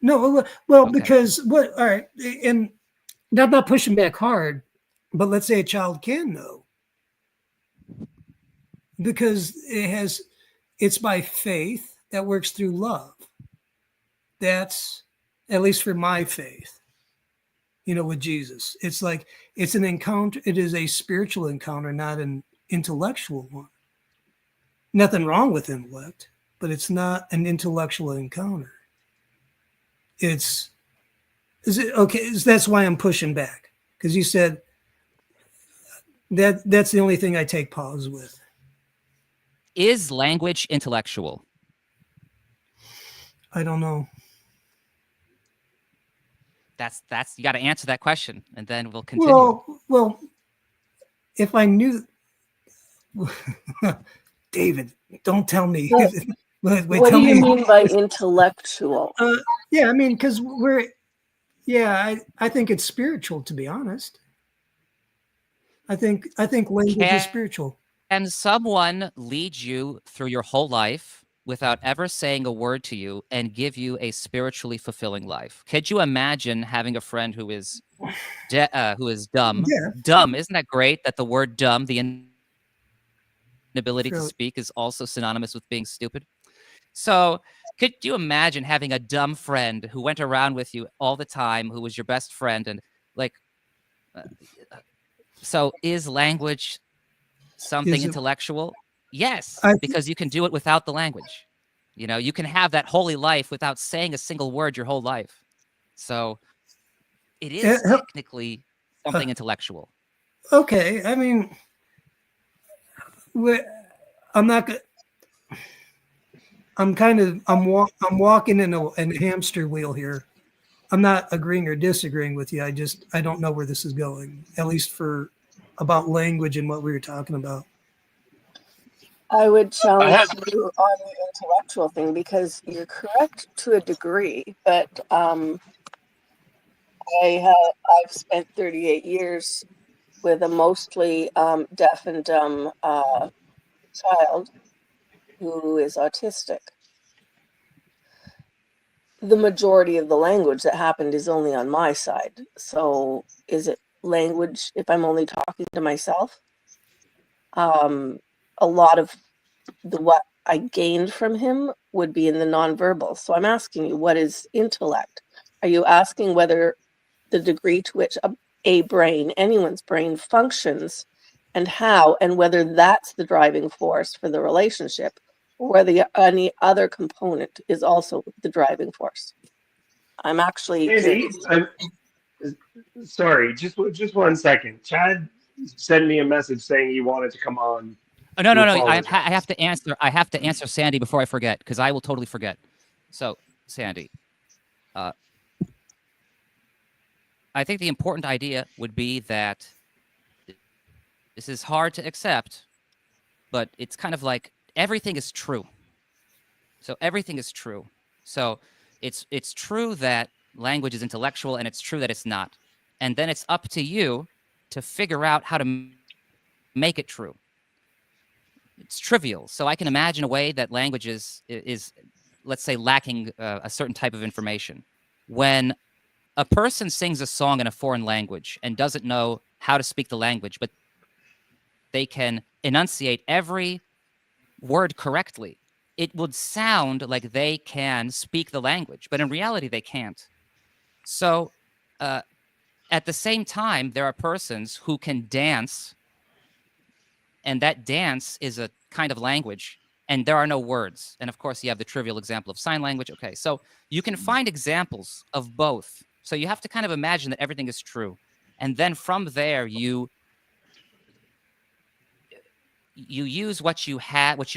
[SPEAKER 5] No, well,
[SPEAKER 2] okay.
[SPEAKER 5] because what? All right, and I'm not pushing back hard, but let's say a child can know because it's by faith that works through love. That's at least for my faith, with Jesus. It's like it's an encounter. It is a spiritual encounter, not an intellectual one. Nothing wrong with intellect, but it's not an intellectual encounter. Is it okay? That's why I'm pushing back, because you said that's the only thing I take pause with.
[SPEAKER 2] Is language intellectual?
[SPEAKER 5] I don't know.
[SPEAKER 2] That's you got to answer that question, and then we'll continue.
[SPEAKER 5] Well, if I knew, David, don't tell me.
[SPEAKER 4] What
[SPEAKER 5] Wait, tell
[SPEAKER 4] do you
[SPEAKER 5] me.
[SPEAKER 4] mean by intellectual?
[SPEAKER 5] Yeah, I mean, because I think it's spiritual, to be honest. I think language is spiritual.
[SPEAKER 2] Can someone lead you through your whole life without ever saying a word to you and give you a spiritually fulfilling life? Could you imagine having a friend who is dumb?
[SPEAKER 5] Yeah.
[SPEAKER 2] Dumb, isn't that great that the word dumb, the inability to
[SPEAKER 5] True.
[SPEAKER 2] speak, is also synonymous with being stupid? So could you imagine having a dumb friend who went around with you all the time, who was your best friend, and so is language something intellectual? Yes, because you can do it without the language. You can have that holy life without saying a single word your whole life. So it is technically something intellectual.
[SPEAKER 5] Okay, I mean, I'm not. I'm walking in a hamster wheel here. I'm not agreeing or disagreeing with you. I don't know where this is going, at least about language and what we were talking about.
[SPEAKER 4] I would challenge you on the intellectual thing, because you're correct to a degree, but I've spent 38 years with a mostly deaf and dumb child who is autistic. The majority of the language that happened is only on my side. So is it language if I'm only talking to myself? A lot of what I gained from him would be in the nonverbal. So I'm asking you, what is intellect? Are you asking whether the degree to which a brain, anyone's brain, functions and how, and whether that's the driving force for the relationship, or whether any other component is also the driving force? I'm actually
[SPEAKER 1] Andy, sorry, just 1 second. Chad sent me a message saying he wanted to come on.
[SPEAKER 2] Oh, no. I have to answer. I have to answer Sandy before I forget, because I will totally forget. So, Sandy, I think the important idea would be that this is hard to accept, but it's kind of like everything is true. So everything is true. So it's true that language is intellectual, and it's true that it's not. And then it's up to you to figure out how to make it true. It's trivial. So I can imagine a way that language is let's say, lacking a certain type of information. When a person sings a song in a foreign language and doesn't know how to speak the language, but they can enunciate every word correctly, it would sound like they can speak the language, but in reality, they can't. So at the same time, there are persons who can dance, and that dance is a kind of language, and there are no words. And of course, you have the trivial example of sign language. Okay, so you can find examples of both. So you have to kind of imagine that everything is true. And then from there, you use what you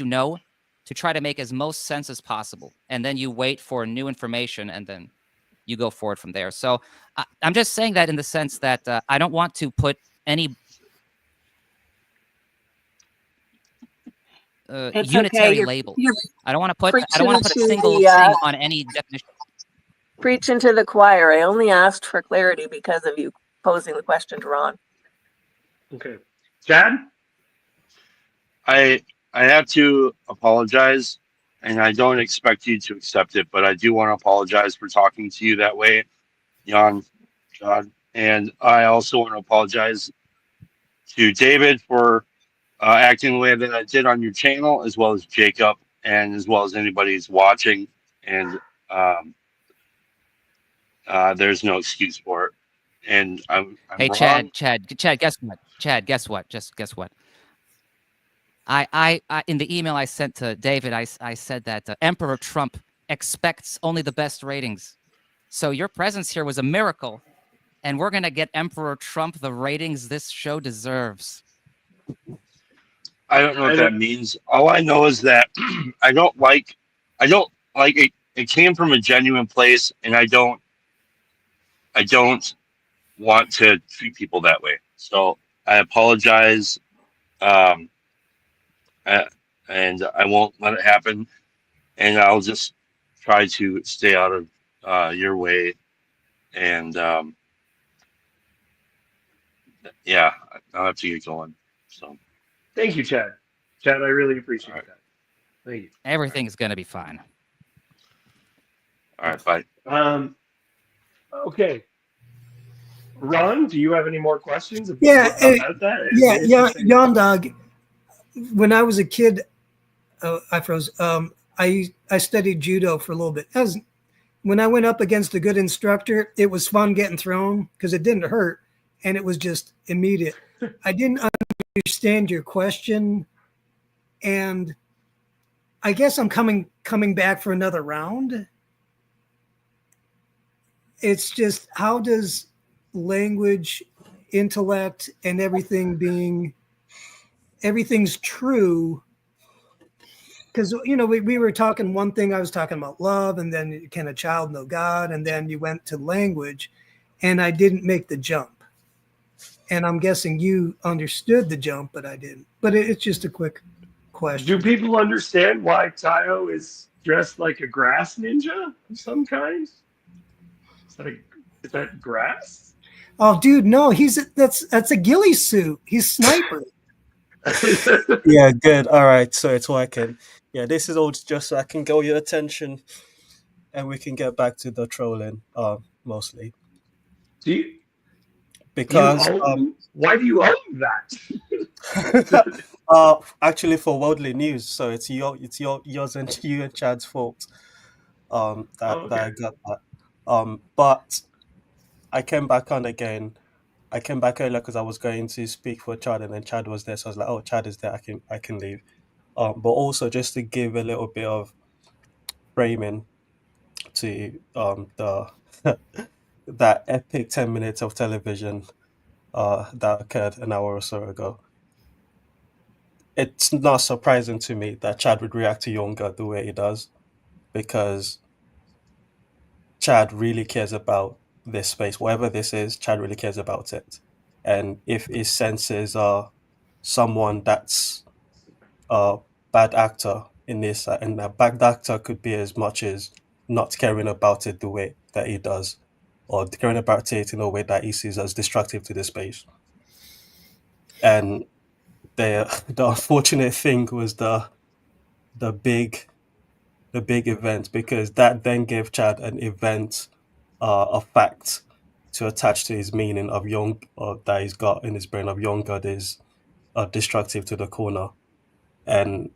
[SPEAKER 2] know, to try to make as most sense as possible. And then you wait for new information, and then you go forward from there. So I'm just saying that in the sense that I don't want to put any unitary label. I don't want to put a single thing on any definition.
[SPEAKER 4] Preaching to the choir. I only asked for clarity because of you posing the question to Ron.
[SPEAKER 1] Okay. Chad?
[SPEAKER 3] I have to apologize, and I don't expect you to accept it, but I do want to apologize for talking to you that way, Jan, God. And I also want to apologize to David for acting the way that I did on your channel, as well as Jacob, and as well as anybody who's watching. And um, there's no excuse for it. And I'm
[SPEAKER 2] Hey,
[SPEAKER 3] wrong.
[SPEAKER 2] Chad, guess what? Chad, guess what? Just guess what? I in the email I sent to David, I said that Emperor Trump expects only the best ratings. So your presence here was a miracle, and we're gonna get Emperor Trump the ratings this show deserves.
[SPEAKER 3] I don't know what
[SPEAKER 1] I
[SPEAKER 3] that
[SPEAKER 1] don't,
[SPEAKER 3] means. All I know is that I don't like it. It came from a genuine place, and I don't want to treat people that way. So I apologize, um, uh, and I won't let it happen. And I'll just try to stay out of your way. And yeah, I'll have to get going. So
[SPEAKER 1] thank you, Chad. Chad, I really
[SPEAKER 3] all right,
[SPEAKER 1] appreciate that. Thank you.
[SPEAKER 2] Everything's gonna be fine.
[SPEAKER 3] all right, bye.
[SPEAKER 1] Okay. Ron, do you have any more questions
[SPEAKER 5] Yeah,
[SPEAKER 1] about that? Is
[SPEAKER 5] yeah,
[SPEAKER 1] it
[SPEAKER 5] yeah.
[SPEAKER 1] interesting?
[SPEAKER 5] Yawn dog. When I was a kid, I froze. I studied judo for a little bit. As when I went up against a good instructor, it was fun getting thrown because it didn't hurt and it was just immediate. I didn't understand your question, and I guess I'm coming back for another round. It's just how does language, intellect, and everything's true because we were talking one thing. I was talking about love, and then can a child know God, and then you went to language, and I didn't make the jump. And I'm guessing you understood the jump, but I didn't. But it's just a quick
[SPEAKER 1] Do
[SPEAKER 5] question.
[SPEAKER 1] people understand why Tayo is dressed like a grass ninja of some kind? Is that grass?
[SPEAKER 5] Oh, dude, no, that's a ghillie suit. He's sniper.
[SPEAKER 6] Yeah, good. All right, so it's working. Yeah, this is all just so I can get your attention, and we can get back to the trolling, mostly
[SPEAKER 1] do you, you
[SPEAKER 6] because
[SPEAKER 1] own? Why do you own that?
[SPEAKER 6] actually for worldly news, so yours and you and Chad's fault.
[SPEAKER 1] Oh,
[SPEAKER 6] That
[SPEAKER 1] okay.
[SPEAKER 6] I got that. But I came back on again. I came back earlier because I was going to speak for Chad, and then Chad was there, so I was like, "Oh, Chad is there. I can leave." But also just to give a little bit of framing to the that epic 10 minutes of television that occurred an hour or so ago. It's not surprising to me that Chad would react to Younger the way he does because Chad really cares about this space. Whatever this is, Chad really cares about it. And if his senses are someone that's a bad actor in this, and a bad actor could be as much as not caring about it the way that he does, or caring about it in a way that he sees as destructive to the space. And the unfortunate thing was the big the big event because that then gave Chad an event, a fact to attach to his meaning of young that he's got in his brain of young God is destructive to the corner. And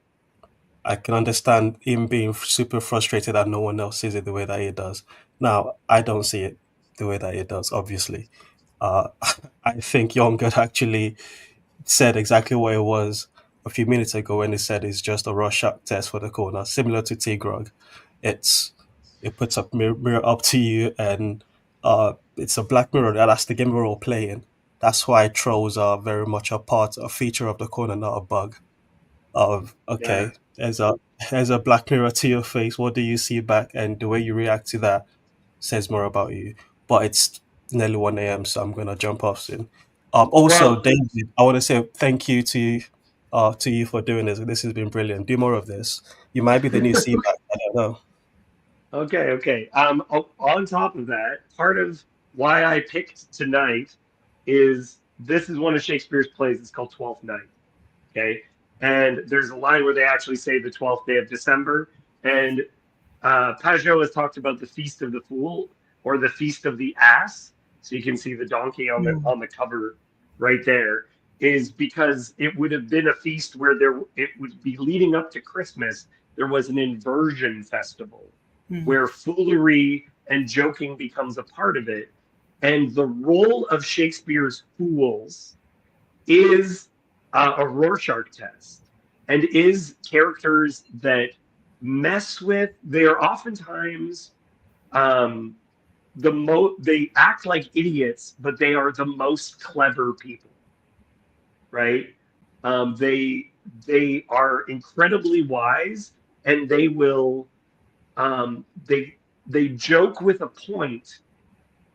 [SPEAKER 6] I can understand him being super frustrated that no one else sees it the way that he does. Now, I don't see it the way that he does, obviously. Uh, I think Young God actually said exactly what it was a few minutes ago when he said it's just a Rorschach test for the corner, similar to T-Grog. It's it puts a mirror up to you, and it's a black mirror. That's the game we're all playing. That's why trolls are very much a feature of the corner, not a bug. Of
[SPEAKER 1] Yeah.
[SPEAKER 6] okay, there's a black mirror to your face. What do you see back? And the way you react to that says more about you. But it's nearly 1 a.m., so I'm gonna jump off soon. Also,
[SPEAKER 1] Well,
[SPEAKER 6] David, I want to say thank you to you for doing this. This has been brilliant. Do more of this. You might be the new C back. I don't know.
[SPEAKER 1] okay, okay. On top of that, part of why I picked tonight is this is one of Shakespeare's plays. It's called Twelfth Night. Okay. And there's a line where they actually say the 12th day of December. And Pajot has talked about the Feast of the Fool or the Feast of the Ass. So you can see the donkey on the cover right there. Is because it would have been a feast where it would be leading up to Christmas. There was an inversion festival where foolery and joking becomes a part of it. And the role of Shakespeare's fools is a Rorschach test and is characters that mess with. They are oftentimes they act like idiots, but they are the most clever people, right? They are incredibly wise, and they will they joke with a point,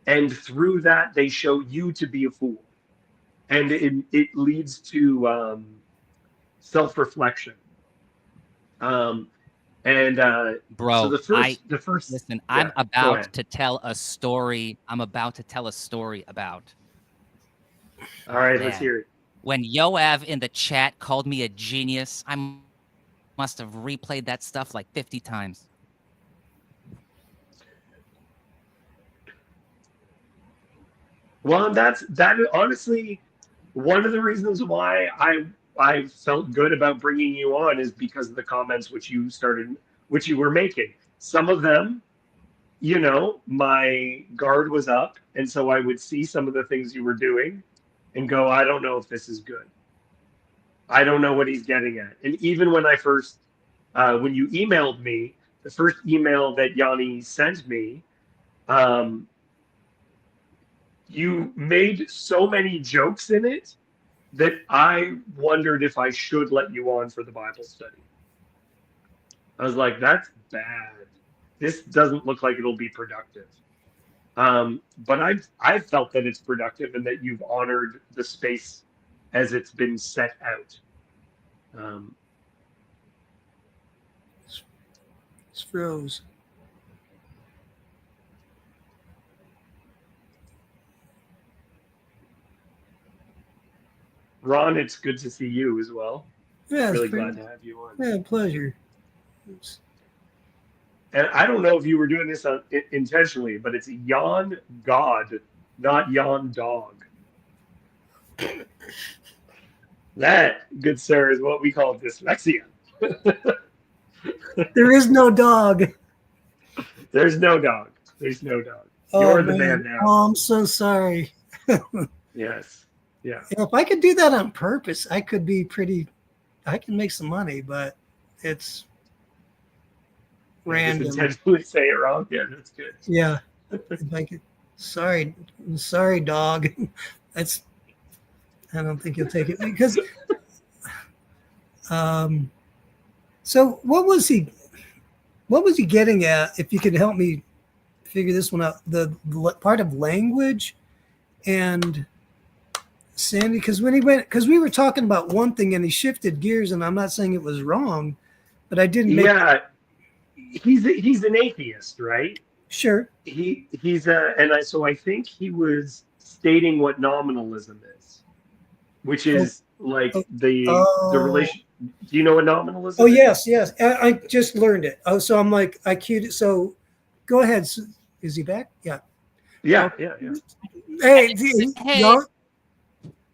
[SPEAKER 1] and through that they show you to be a fool, and it leads to self-reflection.
[SPEAKER 2] Bro,
[SPEAKER 1] So the first
[SPEAKER 2] listen,
[SPEAKER 1] yeah,
[SPEAKER 2] I'm about to tell a story. I'm about to tell a story about.
[SPEAKER 1] All right,
[SPEAKER 2] Man.
[SPEAKER 1] let's hear it.
[SPEAKER 2] When Yoav in the chat called me a genius, I must have replayed that stuff like 50 times.
[SPEAKER 1] Well, that honestly, one of the reasons why I felt good about bringing you on is because of the comments which you were making. Some of them, my guard was up, and so I would see some of the things you were doing and go, I don't know if this is good. I don't know what he's getting at. And even when when you emailed me, the first email that Yanni sent me, you made so many jokes in it that I wondered if I should let you on for the Bible study. I was like, that's bad. This doesn't look like it'll be productive. But I've felt that it's productive and that you've honored the space as it's been set out.
[SPEAKER 5] It's froze.
[SPEAKER 1] Ron, it's good to see you as well.
[SPEAKER 5] Yeah,
[SPEAKER 1] really glad to have you on.
[SPEAKER 5] Yeah, pleasure. Oops.
[SPEAKER 1] And I don't know if you were doing this intentionally, but it's Yawn God, not Yawn Dog. That, good sir, is what we call dyslexia.
[SPEAKER 5] There is no dog.
[SPEAKER 1] There's no dog. There's no dog.
[SPEAKER 5] Oh,
[SPEAKER 1] You're the man now.
[SPEAKER 5] Oh, I'm so sorry.
[SPEAKER 1] Yes. Yeah.
[SPEAKER 5] If I could do that on purpose, I could be I can make some money, but it's random.
[SPEAKER 1] Just intentionally say it wrong. Yeah, that's good.
[SPEAKER 5] Yeah. If I could, sorry, dog. I don't think you'll take it because. So what was he getting at? If you could help me figure this one out, the part of language and Sandy, because we were talking about one thing and he shifted gears, and I'm not saying it was wrong, but I didn't.
[SPEAKER 1] He's an atheist, right?
[SPEAKER 5] Sure.
[SPEAKER 1] So I think he was stating what nominalism is, which is the relation. Do you know what nominalism is?
[SPEAKER 5] Yes. I just learned it. Oh, so I'm like, I cued it. So go ahead. Is he back? Yeah.
[SPEAKER 1] Yeah.
[SPEAKER 5] Hey.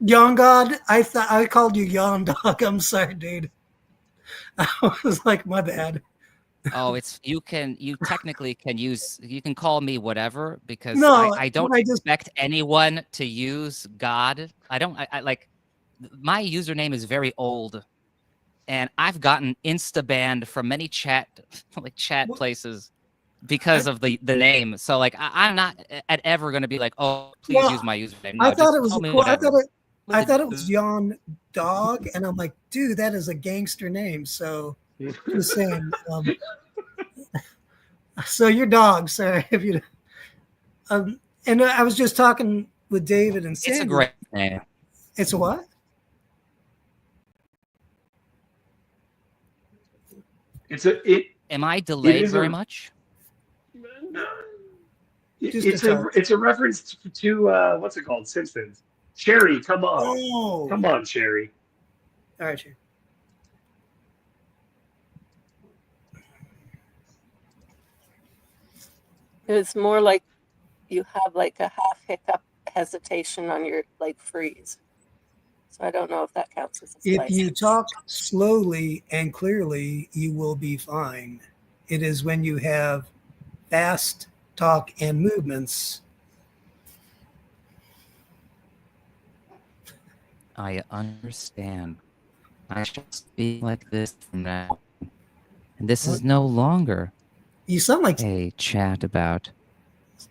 [SPEAKER 5] Yawn God. I thought I called you Yawn Dog. I'm sorry, dude. I was like, my bad.
[SPEAKER 2] Oh, you technically you can call me whatever, because
[SPEAKER 5] no,
[SPEAKER 2] I don't expect anyone to use God. I like, my username is very old, and I've gotten insta banned from many chat places because of the name. So like, I'm not ever going to be like, oh, please use my username. No,
[SPEAKER 5] I thought it was I thought it was Yawn Dog, and I'm like, dude, that is a gangster name. So just saying. So your dog, sorry if you. And I was just talking with David and Sandy.
[SPEAKER 2] It's a great name.
[SPEAKER 5] It's a what?
[SPEAKER 2] Am I delayed very much?
[SPEAKER 1] No. It's a reference to what's it called? Simpsons. Sherry, come on.
[SPEAKER 5] Oh.
[SPEAKER 1] Come on, Sherry.
[SPEAKER 5] All right, Sherry.
[SPEAKER 4] It was more like you have like a half hiccup hesitation on your like freeze. So I don't know if that counts as a
[SPEAKER 5] If
[SPEAKER 4] slice.
[SPEAKER 5] you talk slowly and clearly, you will be fine. It is when you have fast talk and movements.
[SPEAKER 2] I understand. I shall speak like this from now. And this is no longer
[SPEAKER 5] You sound like
[SPEAKER 2] a chat about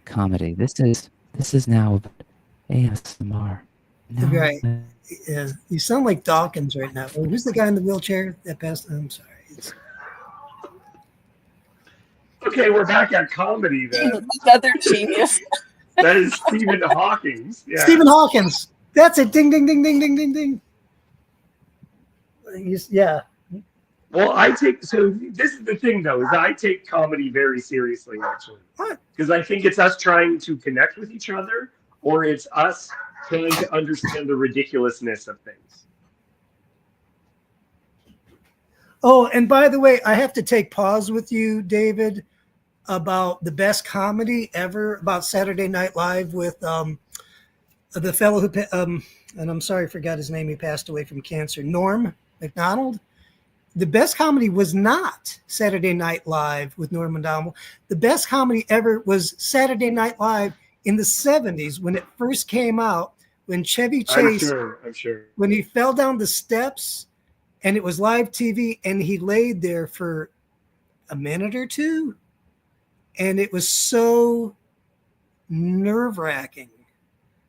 [SPEAKER 2] comedy. This is now about ASMR. Now,
[SPEAKER 5] right. Yeah, you sound like Dawkins right now. Oh, who's the guy in the wheelchair that passed? I'm sorry.
[SPEAKER 1] Okay, we're back at comedy then.
[SPEAKER 4] Another genius.
[SPEAKER 1] That is Stephen Hawking's. Yeah.
[SPEAKER 5] Stephen Hawkins. That's it. Ding, ding, ding, ding, ding, ding, ding. Yeah.
[SPEAKER 1] Well, so this is the thing though, is I take comedy very seriously actually. Because I think it's us trying to connect with each other, or it's us trying to understand the ridiculousness of things.
[SPEAKER 5] Oh, and by the way, I have to take pause with you, David, about the best comedy ever about Saturday Night Live with the fellow who, and I'm sorry, I forgot his name. He passed away from cancer. Norm Macdonald. The best comedy was not Saturday Night Live with Norm Macdonald. The best comedy ever was Saturday Night Live in the 70s when it first came out, when Chevy Chase,
[SPEAKER 1] I'm sure.
[SPEAKER 5] when he fell down the steps and it was live TV and he laid there for a minute or two. And it was so nerve-wracking.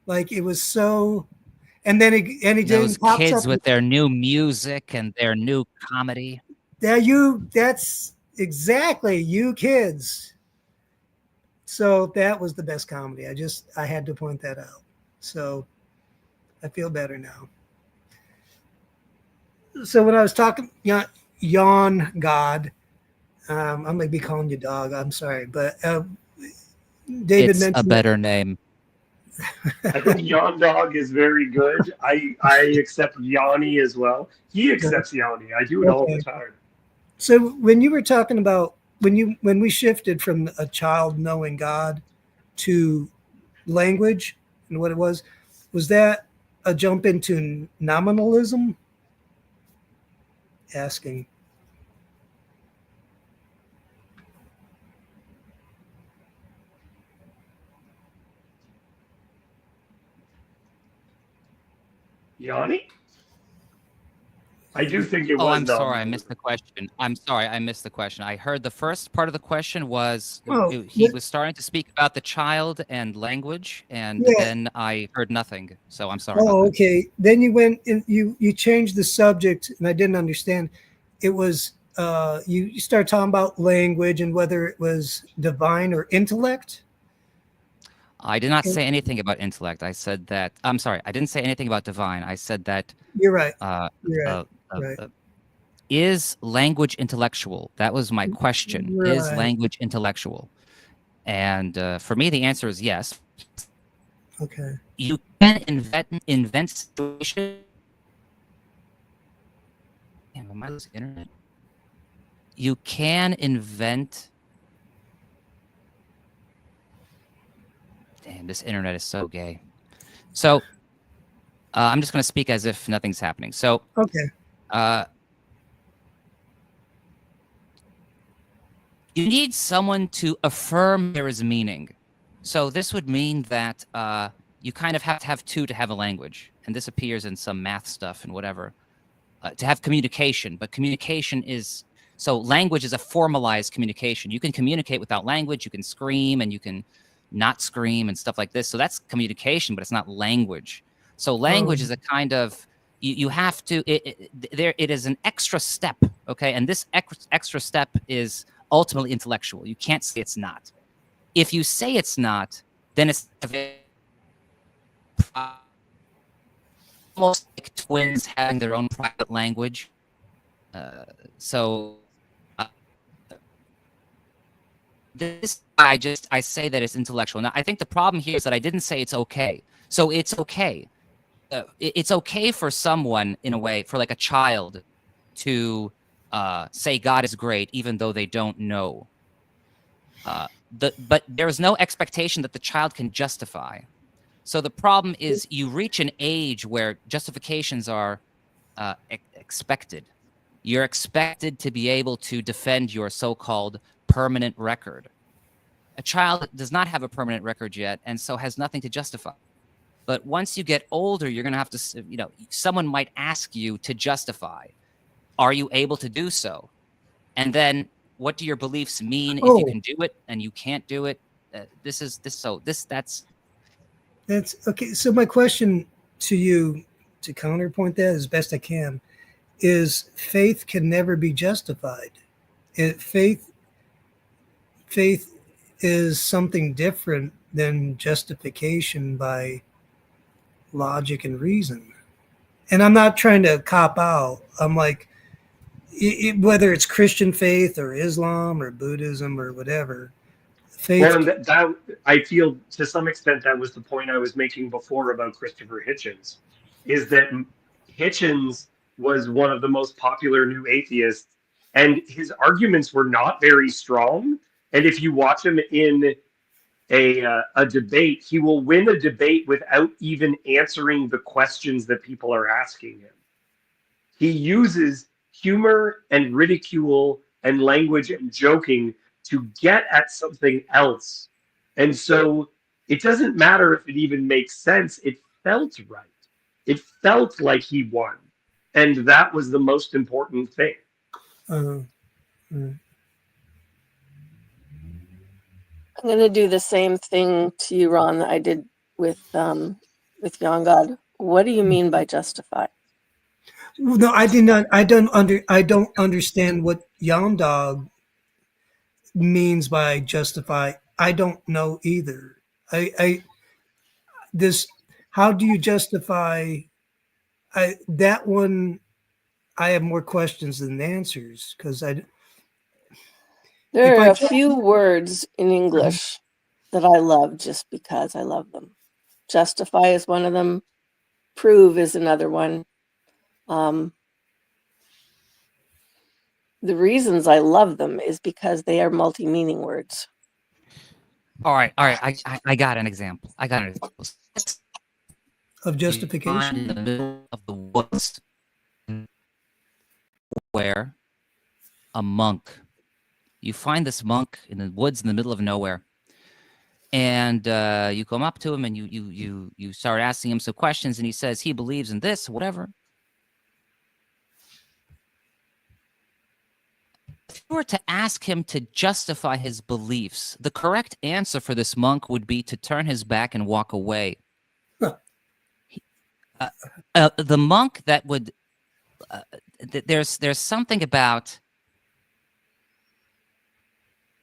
[SPEAKER 5] Like it was so, and then he
[SPEAKER 2] those
[SPEAKER 5] pops
[SPEAKER 2] kids
[SPEAKER 5] up
[SPEAKER 2] with their new music and their new comedy.
[SPEAKER 5] That's exactly you kids. So that was the best comedy. I had to point that out. So I feel better now. So when I was talking, Yawn God, I'm gonna be calling you dog. I'm sorry, but David
[SPEAKER 2] It's
[SPEAKER 5] mentioned
[SPEAKER 2] a better name.
[SPEAKER 1] I think Yawn Dog is very good. I accept Yanni as well. He accepts Yanni. I do it all the time.
[SPEAKER 5] So when you were talking about when we shifted from a child knowing God to language and what it was that a jump into nominalism? Asking.
[SPEAKER 1] Yanni? I do think it was.
[SPEAKER 2] Oh, I'm sorry, I missed the question. I'm sorry, I missed the question. I heard the first part of the question was he was starting to speak about the child and language, and then I heard nothing. So I'm sorry.
[SPEAKER 5] Oh, okay. Then you went and you changed the subject, and I didn't understand. It was you started talking about language and whether it was divine or intellect.
[SPEAKER 2] I did not say anything about intellect. I said that. I'm sorry. I didn't say anything about divine. I said that.
[SPEAKER 5] You're right. You're right.
[SPEAKER 2] Is language intellectual? That was my question.
[SPEAKER 5] Right.
[SPEAKER 2] Is language intellectual? And for me, the answer is yes.
[SPEAKER 5] Okay.
[SPEAKER 2] You can invent situations. Damn, am I losing internet? You can invent. Damn, this internet is so gay. So I'm just going to speak as if nothing's happening. So
[SPEAKER 5] okay.
[SPEAKER 2] You need someone to affirm there is meaning. So this would mean that you kind of have to have two to have a language. And this appears in some math stuff and whatever. To have communication. But communication is... So language is a formalized communication. You can communicate without language. You can scream and you can not scream and stuff like this. So that's communication, but it's not language. So language is a kind of... You have to... It is an extra step, okay? And this extra step is... ultimately intellectual. You can't say it's not. If you say it's not, then it's almost like twins having their own private language. I say that it's intellectual. Now, I think the problem here is that I didn't say it's okay. So it's okay. It's okay for someone, in a way, for like a child to say God is great, even though they don't know. but there's no expectation that the child can justify. So the problem is you reach an age where justifications are expected. You're expected to be able to defend your so-called permanent record. A child does not have a permanent record yet, and so has nothing to justify. But once you get older, you're going to have to, someone might ask you to justify. Are you able to do so? And then what do your beliefs mean if you can do it and you can't do it? That's
[SPEAKER 5] okay. So my question to you, to counterpoint that as best I can, is faith can never be justified. Faith is something different than justification by logic and reason. And I'm not trying to cop out. I'm like, whether it's Christian faith or Islam or Buddhism or whatever, faith.
[SPEAKER 1] Well, and that I feel to some extent that was the point I was making before about Christopher Hitchens, is that Hitchens was one of the most popular new atheists, and his arguments were not very strong. And if you watch him in a debate, he will win a debate without even answering the questions that people are asking him. He uses humor and ridicule and language and joking to get at something else. And so it doesn't matter if it even makes sense. It felt right. It felt like he won. And that was the most important thing.
[SPEAKER 4] I'm going to do the same thing to you, Ron, that I did with Yawn God. What do you mean by justify?
[SPEAKER 5] No, I did not. I don't understand what Yawn Dog means by justify. I don't know either. How do you justify that one? I have more questions than answers because
[SPEAKER 4] there are a few words in English that I love just because I love them. Justify is one of them. Prove is another one. The reasons I love them is because they are multi-meaning words.
[SPEAKER 2] all right. I got an example.
[SPEAKER 5] Of justification
[SPEAKER 2] in the middle of the woods, where a monk. You find this monk in the woods in the middle of nowhere, and you come up to him and you start asking him some questions, and he says he believes in this, whatever. If you were to ask him to justify his beliefs, the correct answer for this monk would be to turn his back and walk away. The monk that would there's something about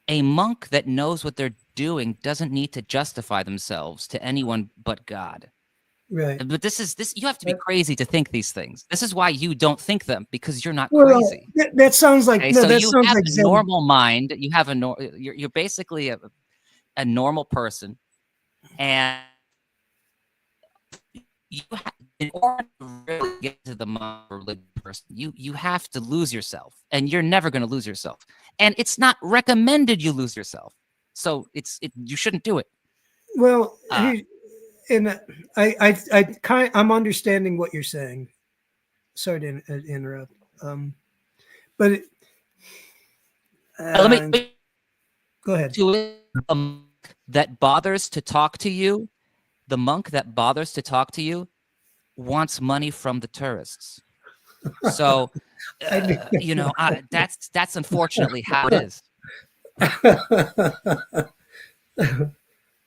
[SPEAKER 2] a monk that knows what they're doing doesn't need to justify themselves to anyone but God.
[SPEAKER 5] Right.
[SPEAKER 2] But this you have to be crazy to think these things. This is why you don't think them, because you're not crazy.
[SPEAKER 5] That sounds like
[SPEAKER 2] Okay?
[SPEAKER 5] no.
[SPEAKER 2] So
[SPEAKER 5] That
[SPEAKER 2] you
[SPEAKER 5] sounds
[SPEAKER 2] have
[SPEAKER 5] like
[SPEAKER 2] a
[SPEAKER 5] Zen.
[SPEAKER 2] normal mind. You have you're basically a normal person, and in order to really get to the religious person, you have to lose yourself, and you're never going to lose yourself. And it's not recommended you lose yourself, so you shouldn't do it.
[SPEAKER 5] Well, and I'm understanding what you're saying. Sorry to interrupt, but
[SPEAKER 2] let me
[SPEAKER 5] go ahead.
[SPEAKER 2] A monk that bothers to talk to you, the monk that bothers to talk to you wants money from the tourists. So, that's unfortunately how it is.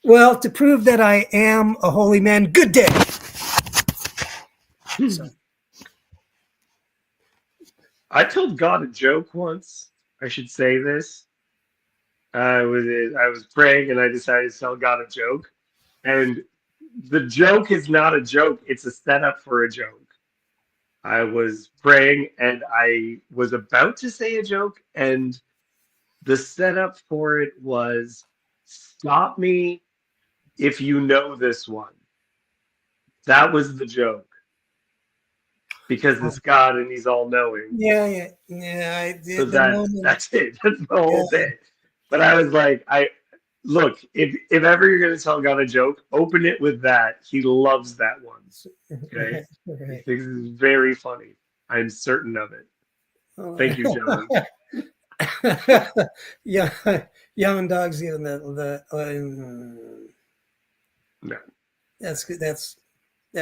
[SPEAKER 5] Well, to prove that I am a holy man, good day.
[SPEAKER 1] I told God a joke once. I should say this. I was praying and I decided to tell God a joke. And the joke is not a joke, it's a setup for a joke. I was praying and I was about to say a joke, and the setup for it was, stop me if you know this one. That was the joke. Because it's God and he's all knowing.
[SPEAKER 5] Yeah. I did.
[SPEAKER 1] So that's it. That's the whole bit. But I was like, Look, if ever you're gonna tell God a joke, open it with that. He loves that one. Okay, he
[SPEAKER 5] Right.
[SPEAKER 1] thinks it's very funny. I'm certain of it. Thank you, John.
[SPEAKER 5] Yeah, young dogs eating
[SPEAKER 1] No.
[SPEAKER 5] that's good. That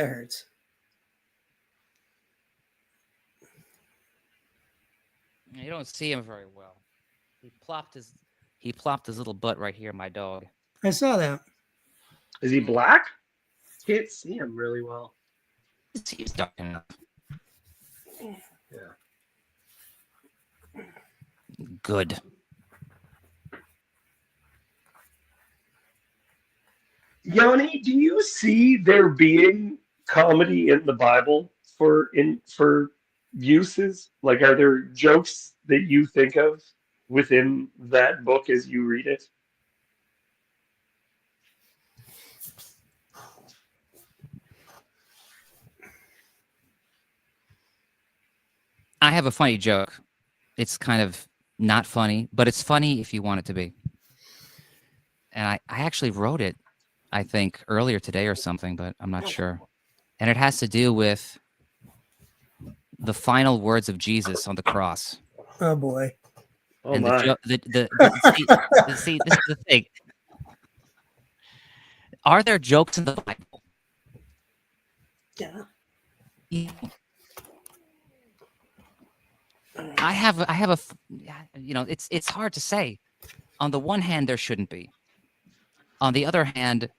[SPEAKER 5] hurts.
[SPEAKER 2] You don't see him very well. He plopped his little butt right here, my dog.
[SPEAKER 5] I saw that.
[SPEAKER 1] Is he black? Can't see him really well.
[SPEAKER 2] He's dark enough.
[SPEAKER 1] Yeah.
[SPEAKER 2] Good.
[SPEAKER 1] Yanni, do you see there being comedy in the Bible for uses? Like, are there jokes that you think of within that book as you read it?
[SPEAKER 2] I have a funny joke. It's kind of not funny, but it's funny if you want it to be. And I actually wrote it, I think, earlier today or something, but I'm not sure. And it has to do with the final words of Jesus on the cross.
[SPEAKER 5] Oh boy.
[SPEAKER 1] Oh
[SPEAKER 2] And
[SPEAKER 1] my.
[SPEAKER 2] see, this is the thing. Are there jokes in the Bible?
[SPEAKER 5] Yeah.
[SPEAKER 2] I have it's hard to say. On the one hand, there shouldn't be. On the other hand,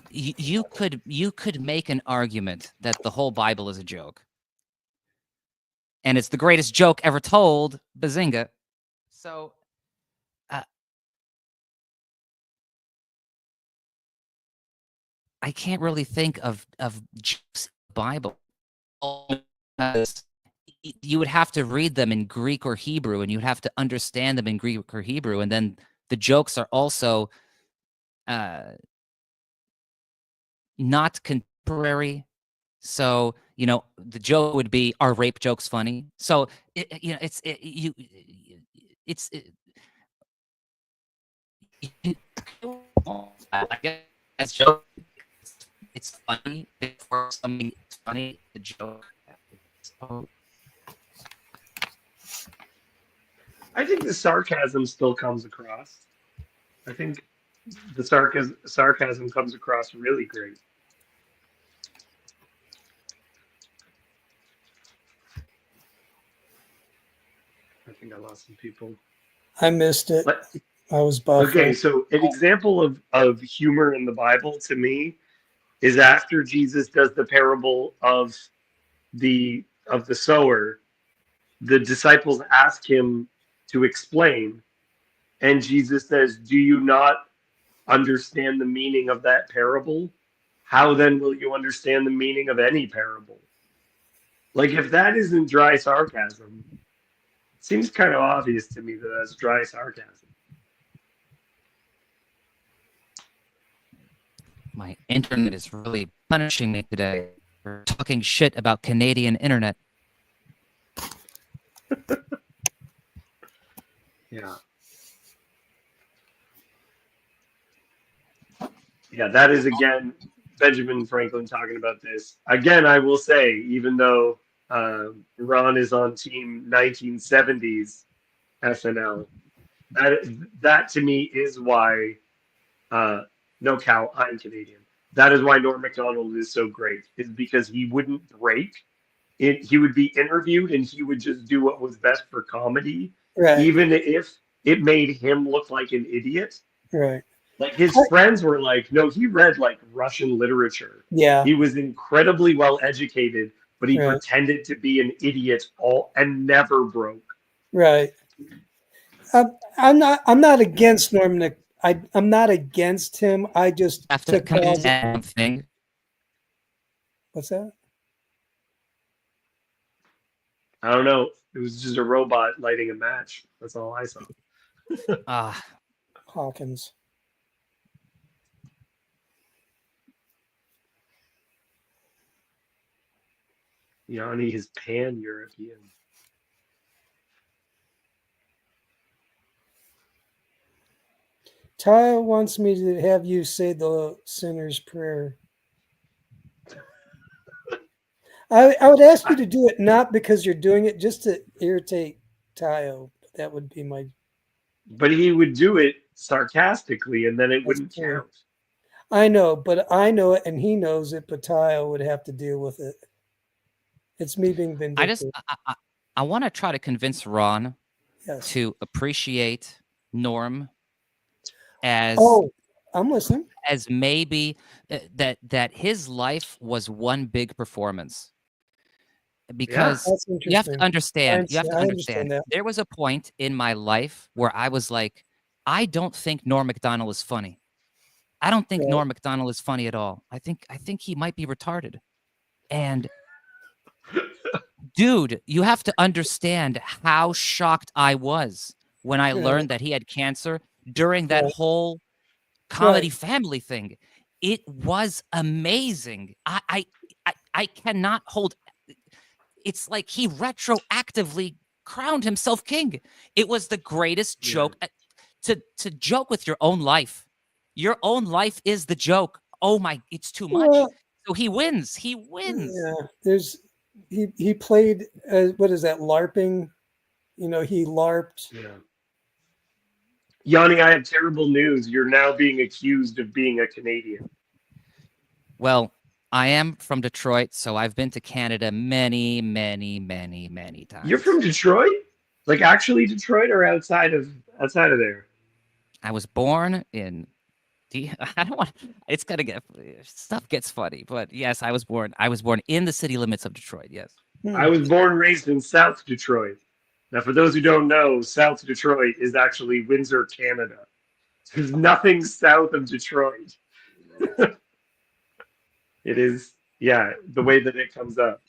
[SPEAKER 2] you could make an argument that the whole Bible is a joke, and it's the greatest joke ever told. Bazinga! So, I can't really think of jokes in the Bible. Because you would have to read them in Greek or Hebrew, and you'd have to understand them in Greek or Hebrew, and then the jokes are also not contemporary. So the joke would be, "Are rape jokes funny?" So I guess joke. It's funny. Therefore, something is funny. The joke. So,
[SPEAKER 1] I think the sarcasm still comes across. I think the sarcasm comes across really great. I think I lost some people.
[SPEAKER 5] I missed it.
[SPEAKER 1] But
[SPEAKER 5] I was
[SPEAKER 1] okay,
[SPEAKER 5] buffering.
[SPEAKER 1] so an example of humor in the Bible to me is after Jesus does the parable of the sower, the disciples ask him to explain, and Jesus says, "Do you not understand the meaning of that parable? How then will you understand the meaning of any parable?" Like, if that isn't dry sarcasm, it seems kind of obvious to me that that's dry sarcasm.
[SPEAKER 2] my internet is really punishing me today for talking shit about Canadian internet.
[SPEAKER 1] Yeah. Yeah, that is again Benjamin Franklin talking about this. Again, I will say, even though Ron is on team 1970s SNL, that to me is why no cow, I'm Canadian. That is why Norm Macdonald is so great, is because he wouldn't break. He would be interviewed and he would just do what was best for comedy,
[SPEAKER 5] Right.
[SPEAKER 1] even if it made him look like an idiot.
[SPEAKER 5] Right.
[SPEAKER 1] Like his friends were like, no, he read like Russian literature.
[SPEAKER 5] Yeah.
[SPEAKER 1] He was incredibly well educated, but he
[SPEAKER 5] Right.
[SPEAKER 1] pretended to be an idiot all and never broke.
[SPEAKER 5] Right. I'm not against Norman. I'm not against him. I just
[SPEAKER 2] Have to
[SPEAKER 5] to
[SPEAKER 2] come
[SPEAKER 5] cause.
[SPEAKER 2] to one thing.
[SPEAKER 5] What's that?
[SPEAKER 1] I don't know. It was just a robot lighting a match. That's all I saw.
[SPEAKER 2] Ah,
[SPEAKER 5] Hawkins.
[SPEAKER 1] Yanni is pan-European.
[SPEAKER 5] Taya wants me to have you say the sinner's prayer. I would ask you to do it not because you're doing it just to irritate Tayo. That would be my.
[SPEAKER 1] But he would do it sarcastically, and then it
[SPEAKER 5] That's
[SPEAKER 1] wouldn't
[SPEAKER 5] true.
[SPEAKER 1] count.
[SPEAKER 5] I know, but I know it, and he knows it. But Tayo would have to deal with it. It's me being vindictive.
[SPEAKER 2] I want to try to convince Ron
[SPEAKER 5] Yes.
[SPEAKER 2] to appreciate Norm as
[SPEAKER 5] Oh, I'm listening.
[SPEAKER 2] as maybe that his life was one big performance. Because
[SPEAKER 5] That's
[SPEAKER 2] you have to
[SPEAKER 5] interesting.
[SPEAKER 2] understand,
[SPEAKER 5] I understand that.
[SPEAKER 2] there was a point in my life where I was like, I don't think Norm Macdonald is funny. I don't think
[SPEAKER 5] Right.
[SPEAKER 2] Norm Macdonald is funny at all. I think he might be retarded. And dude, you have to understand how shocked I was when I
[SPEAKER 5] Right.
[SPEAKER 2] learned that he had cancer during that
[SPEAKER 5] Right.
[SPEAKER 2] whole comedy
[SPEAKER 5] Right.
[SPEAKER 2] family thing. It was amazing. I cannot hold. It's like he retroactively crowned himself king. It was the greatest joke to joke with your own life. Your own life is the joke. Oh my, it's too much.
[SPEAKER 5] Well,
[SPEAKER 2] So he wins. He wins.
[SPEAKER 5] yeah. There's he played what is that LARPing? You know, he LARPed.
[SPEAKER 1] Yeah. Yanni, I have terrible news. You're now being accused of being a Canadian.
[SPEAKER 2] Well, I am from Detroit, so I've been to Canada many, many, many, many times.
[SPEAKER 1] You're from Detroit? Like actually Detroit or outside of there?
[SPEAKER 2] I was born in. I don't want. It's gonna get stuff gets funny, but yes, I was born. I was born in the city limits of Detroit. Yes.
[SPEAKER 1] I was born and raised in South Detroit. Now, for those who don't know, South Detroit is actually Windsor, Canada. There's nothing south of Detroit. It is, yeah, the way that it comes up.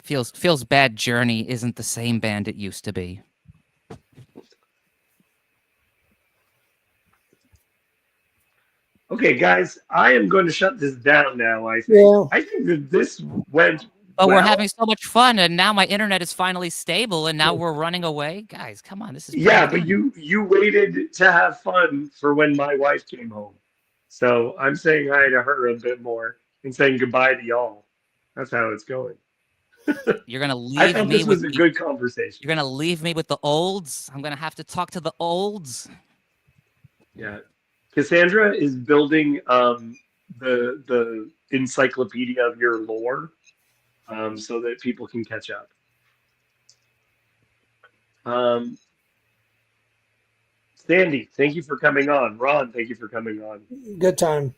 [SPEAKER 2] Feels bad. Journey isn't the same band it used to be.
[SPEAKER 1] Okay, guys, I am going to shut this down now. I think.
[SPEAKER 5] Yeah.
[SPEAKER 1] I think that this went.
[SPEAKER 2] But
[SPEAKER 1] well.
[SPEAKER 2] we're having so much fun, and now my internet is finally stable, and now we're running away, guys. Come on, this is
[SPEAKER 1] Yeah,
[SPEAKER 2] pretty
[SPEAKER 1] but
[SPEAKER 2] good.
[SPEAKER 1] you waited to have fun for when my wife came home. So I'm saying hi to her a bit more and saying goodbye to y'all. That's how it's going.
[SPEAKER 2] You're gonna
[SPEAKER 1] I
[SPEAKER 2] leave
[SPEAKER 1] thought
[SPEAKER 2] me
[SPEAKER 1] this
[SPEAKER 2] with
[SPEAKER 1] was a good conversation.
[SPEAKER 2] You're gonna leave me with the olds. I'm gonna have to talk to the olds.
[SPEAKER 1] Yeah, Cassandra is building the encyclopedia of your lore, so that people can catch up. Sandy, thank you for coming on. Ron, thank you for coming on.
[SPEAKER 5] Good time.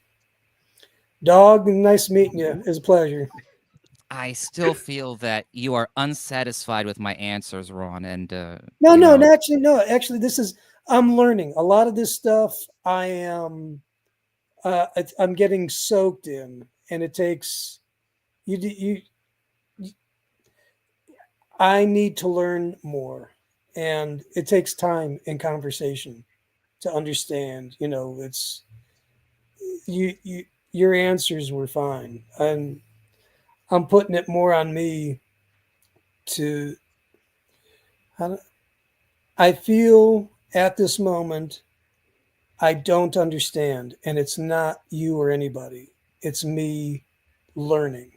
[SPEAKER 5] Dog, nice meeting you. It's a pleasure.
[SPEAKER 2] I still feel that you are unsatisfied with my answers, Ron. And
[SPEAKER 5] Actually, this is I'm learning a lot of this stuff. I am I'm getting soaked in, and it takes you. I need to learn more, and it takes time and conversation to understand. You know, it's you your answers were fine, and I'm putting it more on me to. I feel at this moment I don't understand, and it's not you or anybody. It's me learning.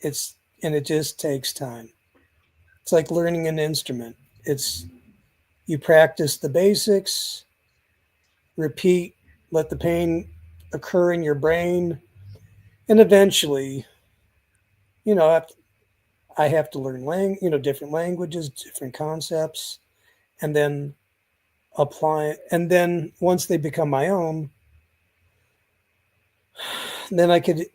[SPEAKER 5] And it just takes time. It's like learning an instrument. It's you practice the basics, repeat, let the pain occur in your brain, and eventually, you know, I have to learn different languages, different concepts, and then apply it. And then once they become my own, then I could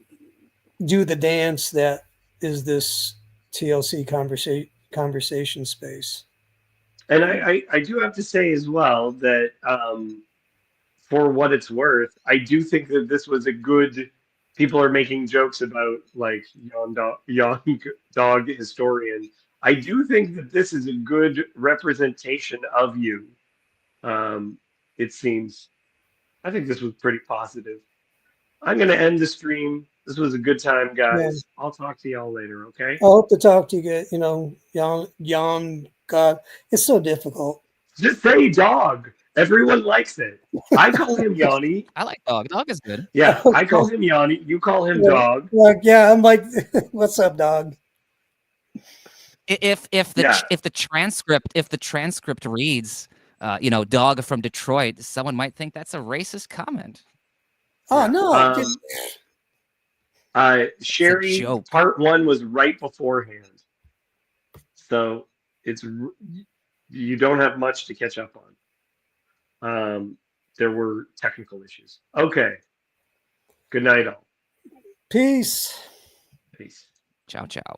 [SPEAKER 5] do the dance that is this TLC conversation space.
[SPEAKER 1] And I do have to say as well that for what it's worth, I do think that this was a good. People are making jokes about like young dog historian. I do think that this is a good representation of you. It seems. I think this was pretty positive. I'm going to end the stream. This was a good time, guys.
[SPEAKER 5] Yeah.
[SPEAKER 1] I'll talk to y'all later, okay?
[SPEAKER 5] I hope to talk to you. Yawn. God, it's so difficult.
[SPEAKER 1] Just say dog. Everyone likes it. I call him Yanni.
[SPEAKER 2] I like dog. Dog is good.
[SPEAKER 1] Yeah, I call him Yanni. You call him
[SPEAKER 5] Yeah.
[SPEAKER 1] Dog.
[SPEAKER 5] Like, yeah, I'm like, what's up, dog?
[SPEAKER 2] If
[SPEAKER 1] Yeah.
[SPEAKER 2] the transcript reads, dog from Detroit, someone might think that's a racist comment.
[SPEAKER 5] Oh
[SPEAKER 1] Yeah.
[SPEAKER 5] no,
[SPEAKER 1] Sherry,
[SPEAKER 2] joke.
[SPEAKER 1] part 1 was right beforehand, so you don't have much to catch up on. There were technical issues. Okay. Good night, all.
[SPEAKER 5] peace.
[SPEAKER 1] Peace.
[SPEAKER 2] Ciao, ciao.